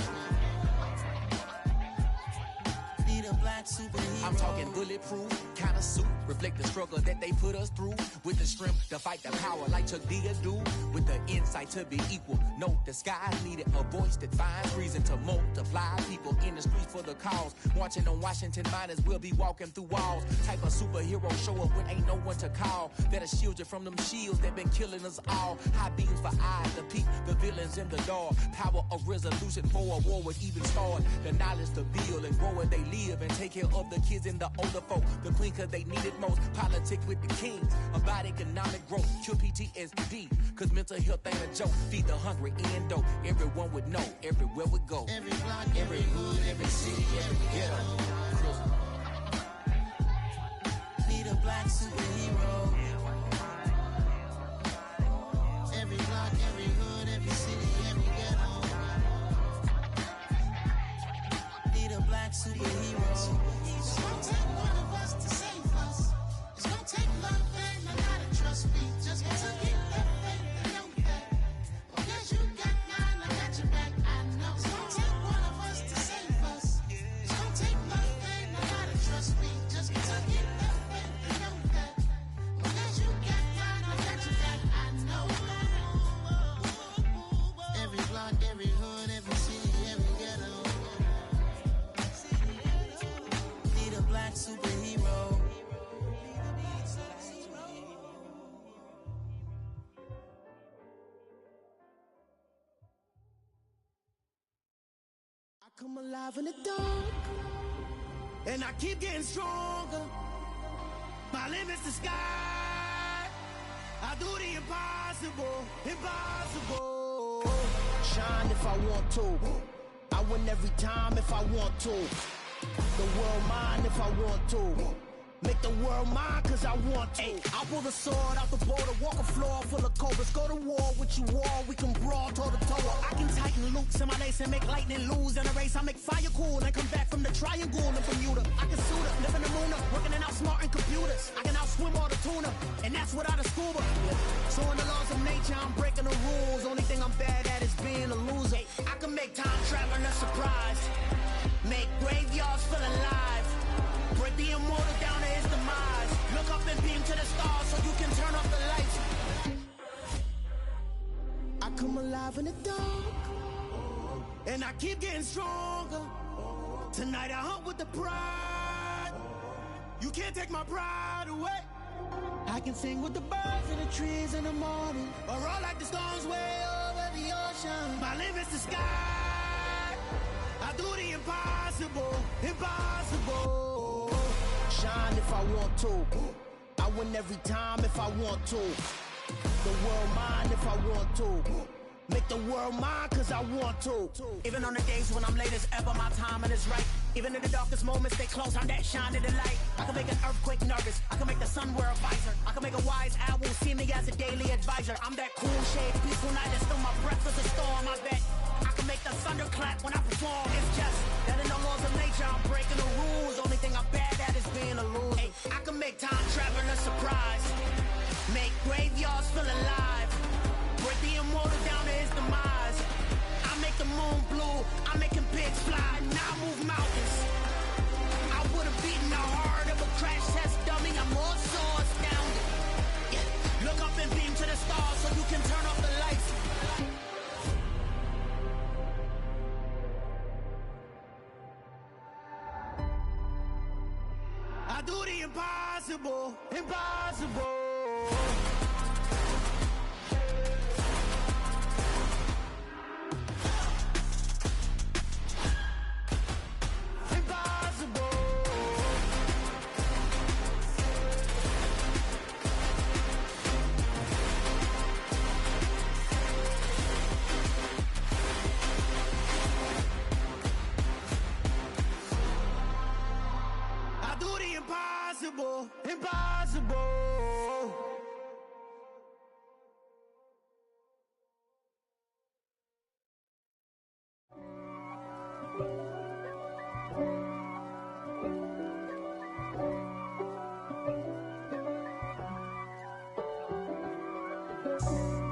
Need a black superhero. I'm talking bulletproof kind of suit, reflect the struggle that they put us through. With the strength to fight the power like Chuck D do. With the insight to be equal. No disguise needed, a voice that finds reason to multiply. People in the streets for the cause. Marching on Washington miners, we'll be walking through walls. Type of superhero show up when ain't no one to call. That'll shield you from them shields that been killing us all. High beams for eyes to peep the villains in the dark. Power of resolution for a war would even start. The knowledge to build and grow where they live and take care of the kids and the older folk. The queen cause they need it most. Politic with the kings. About economic growth. Cure PTSD. Cause mental health ain't a joke. Feed the hungry and dope. Everyone would know. Everywhere we go. Every block, every hood, every city, every ghetto. Need a black superhero. Every block, every hood, every city, every ghetto. Need a black superhero. It's gonna take one of us to save us. It's gonna take love and a lot of trust. We just got to get that faith and know that. Because you got mine, I got your back. I know. It's gonna take one of us to save us. It's gonna take love and a lot of trust. We just got to get that faith and know that. Because you got mine, I got your back. I know. Every block, every hood, every city, every ghetto. Need a black superhero. I come alive in the dark, and I keep getting stronger. My limit's the sky. I do the impossible, impossible. Shine if I want to. I win every time if I want to. The world mine if I want to. Make the world mine cause I want to. I pull the sword out the border, walk a floor full of cobras. Go to war with you all, we can brawl toe to toe. I can tighten loops in my lace and make lightning lose in a race. I make fire cool and come back from the triangle in Bermuda. I can suit up, live in the moon, working and outsmarting computers. I can outswim all the tuna, and that's without a scuba. So in the laws of nature, I'm breaking the rules. Only thing I'm bad at is being a loser. I can make time traveling a surprise. Make graveyards feel alive. Break the immortal down to his demise. Look up and beam to the stars so you can turn off the lights. I come alive in the dark, and I keep getting stronger. Tonight I hunt with the pride. You can't take my pride away. I can sing with the birds and the trees in the morning, or roll like the storms way over the ocean. My limit's the sky. I do the impossible, impossible. Shine if I want to. I win every time if I want to. The world mine if I want to. Make the world mine cause I want to. Even on the days when I'm late as ever, my timing is right. Even in the darkest moments, stay close, I'm that shine in the light. I can make an earthquake nervous, I can make the sun wear a visor. I can make a wise owl see me as a daily advisor. I'm that cool shade, peaceful night, and still my breath is a storm, I bet. I can make the thunder clap when I perform. It's just that in the laws of nature, I'm breaking the rules. Only thing I'm bad at is being a loser. Hey, I can make time traveling a surprise. Make graveyards feel alive. Break the immortal down to his demise. I make the moon blue. I'm making pigs fly. Now I move mountains. I would have beaten the heart of a crash test dummy. I'm more so astounded. Yeah. Look up and the impossible, impossible. Impossible, impossible.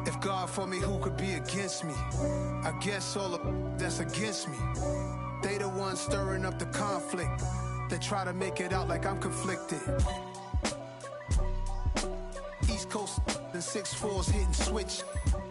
If God for me, who could be against me? I guess all of that's against me. They the ones stirring up the conflict. They try to make it out like I'm conflicted. East Coast and 6'4's hitting switch.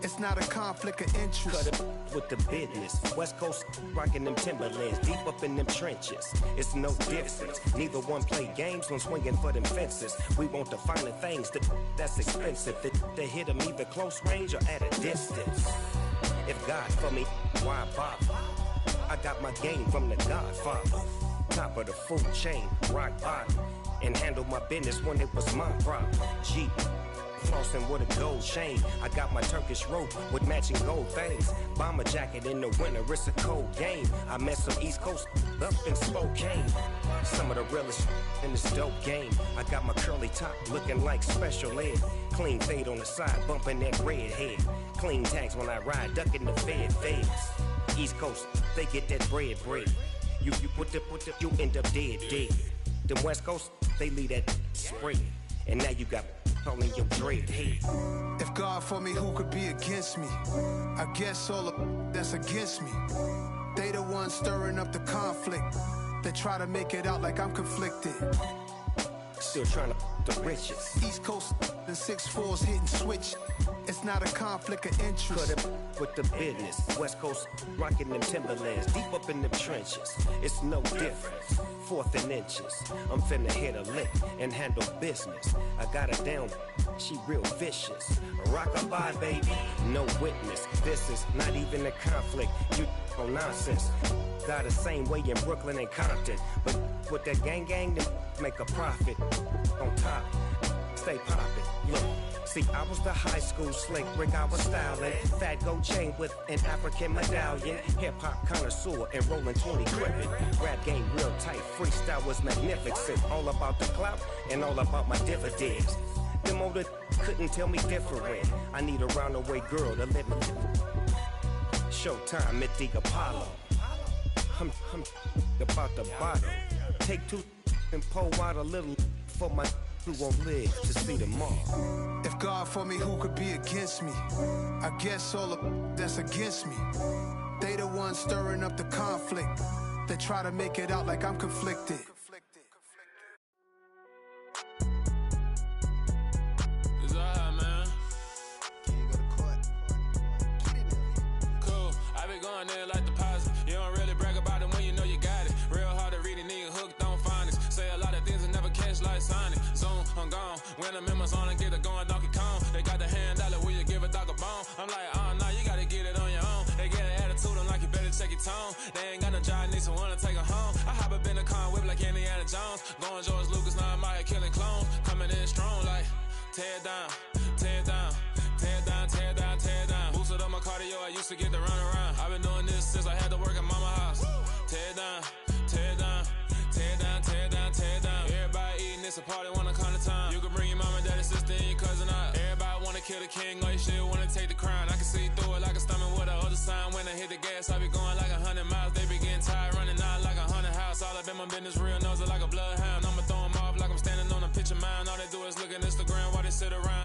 It's not a conflict of interest. Cut it with the business. West Coast rocking them Timberlands, deep up in them trenches. It's no difference. Neither one play games when swinging for them fences. We want the finer things that's expensive. They hit them either close range or at a distance. If God for me, why bother? I got my game from the Godfather. Top of the food chain, rock bottom, and handle my business when it was my problem. Jeep, flossing with a gold chain. I got my Turkish rope with matching gold things. Bomber jacket in the winter, it's a cold game. I met some East Coast up in Spokane. Some of the realest in this dope game. I got my curly top looking like special ed. Clean fade on the side, bumping that red head. Clean tags when I ride, ducking the feds. East Coast, they get that bread. You put the, you end up dead. Them West Coast, they leave that spread. And now you got all in your dread head. If God for me, who could be against me? I guess all of that's against me. They the ones stirring up the conflict. They try to make it out like I'm conflicted. Still trying to the riches. East Coast and 6'4's hitting switch. It's not a conflict of interest. Cut it with the business. West Coast rocking them Timberlands, deep up in them trenches. It's no difference. 4th and inches. I'm finna hit a lick and handle business. I got her down, she real vicious. Rockabye, baby, no witness. This is not even a conflict. You on nonsense. Got the same way in Brooklyn and Compton, but with that gang, they make a profit. On top, stay poppin'. Look. See, I was the high school slick Rick, I was styling. Fat gold chain with an African medallion. Hip-hop connoisseur and rolling 20 crippin'. Rap game real tight, freestyle was magnificent. All about the clout and all about my dividends. Them older couldn't tell me different. I need a roundaway girl to let me. Showtime at the Apollo. I'm about the bottom. Take 2 and pour out a little for my who won't live to see tomorrow. If God for me, who could be against me? I guess all of that's against me. They the ones stirring up the conflict. They try to make it out like I'm conflicted. It's alright, man. Cool. I be going there like the positive. You don't really brag about it when you know you got it. Real hard to read a nigga hooked on phonics. Say a lot of things and never catch like Sonic. Zone, I'm gone. When I'm in my zone and get it going Donkey Kong. They got the hand dollar, will you give a dog a bone? I'm like, nah, you gotta get it on your own. They get an attitude, I'm like, you better check your tone. They ain't got no job, need someone to take her home. I hop up in the car, whip like Indiana Jones. Going George Lucas, now I'm out here killing clones. Coming in strong like, tear down, tear down, tear down, tear down, tear down. Boosted up my cardio, I used to get to run around. I've been doing this since I had to work at mama house. Tear down, tear down, tear down, tear down, tear down. Everybody eating, it's a party, one kind of time. You can bring your mama, daddy, sister, and your cousin out. Everybody wanna kill the king, or you shit wanna take the crown. I can see through it like a stomach with a other sign. When I hit the gas, I be going like 100 miles. They be getting tired, running out like 100 house. All up in my business, real nose like a bloodhound. I'ma throw them off like I'm standing on a picture mine. All they do is look at Instagram while they sit around.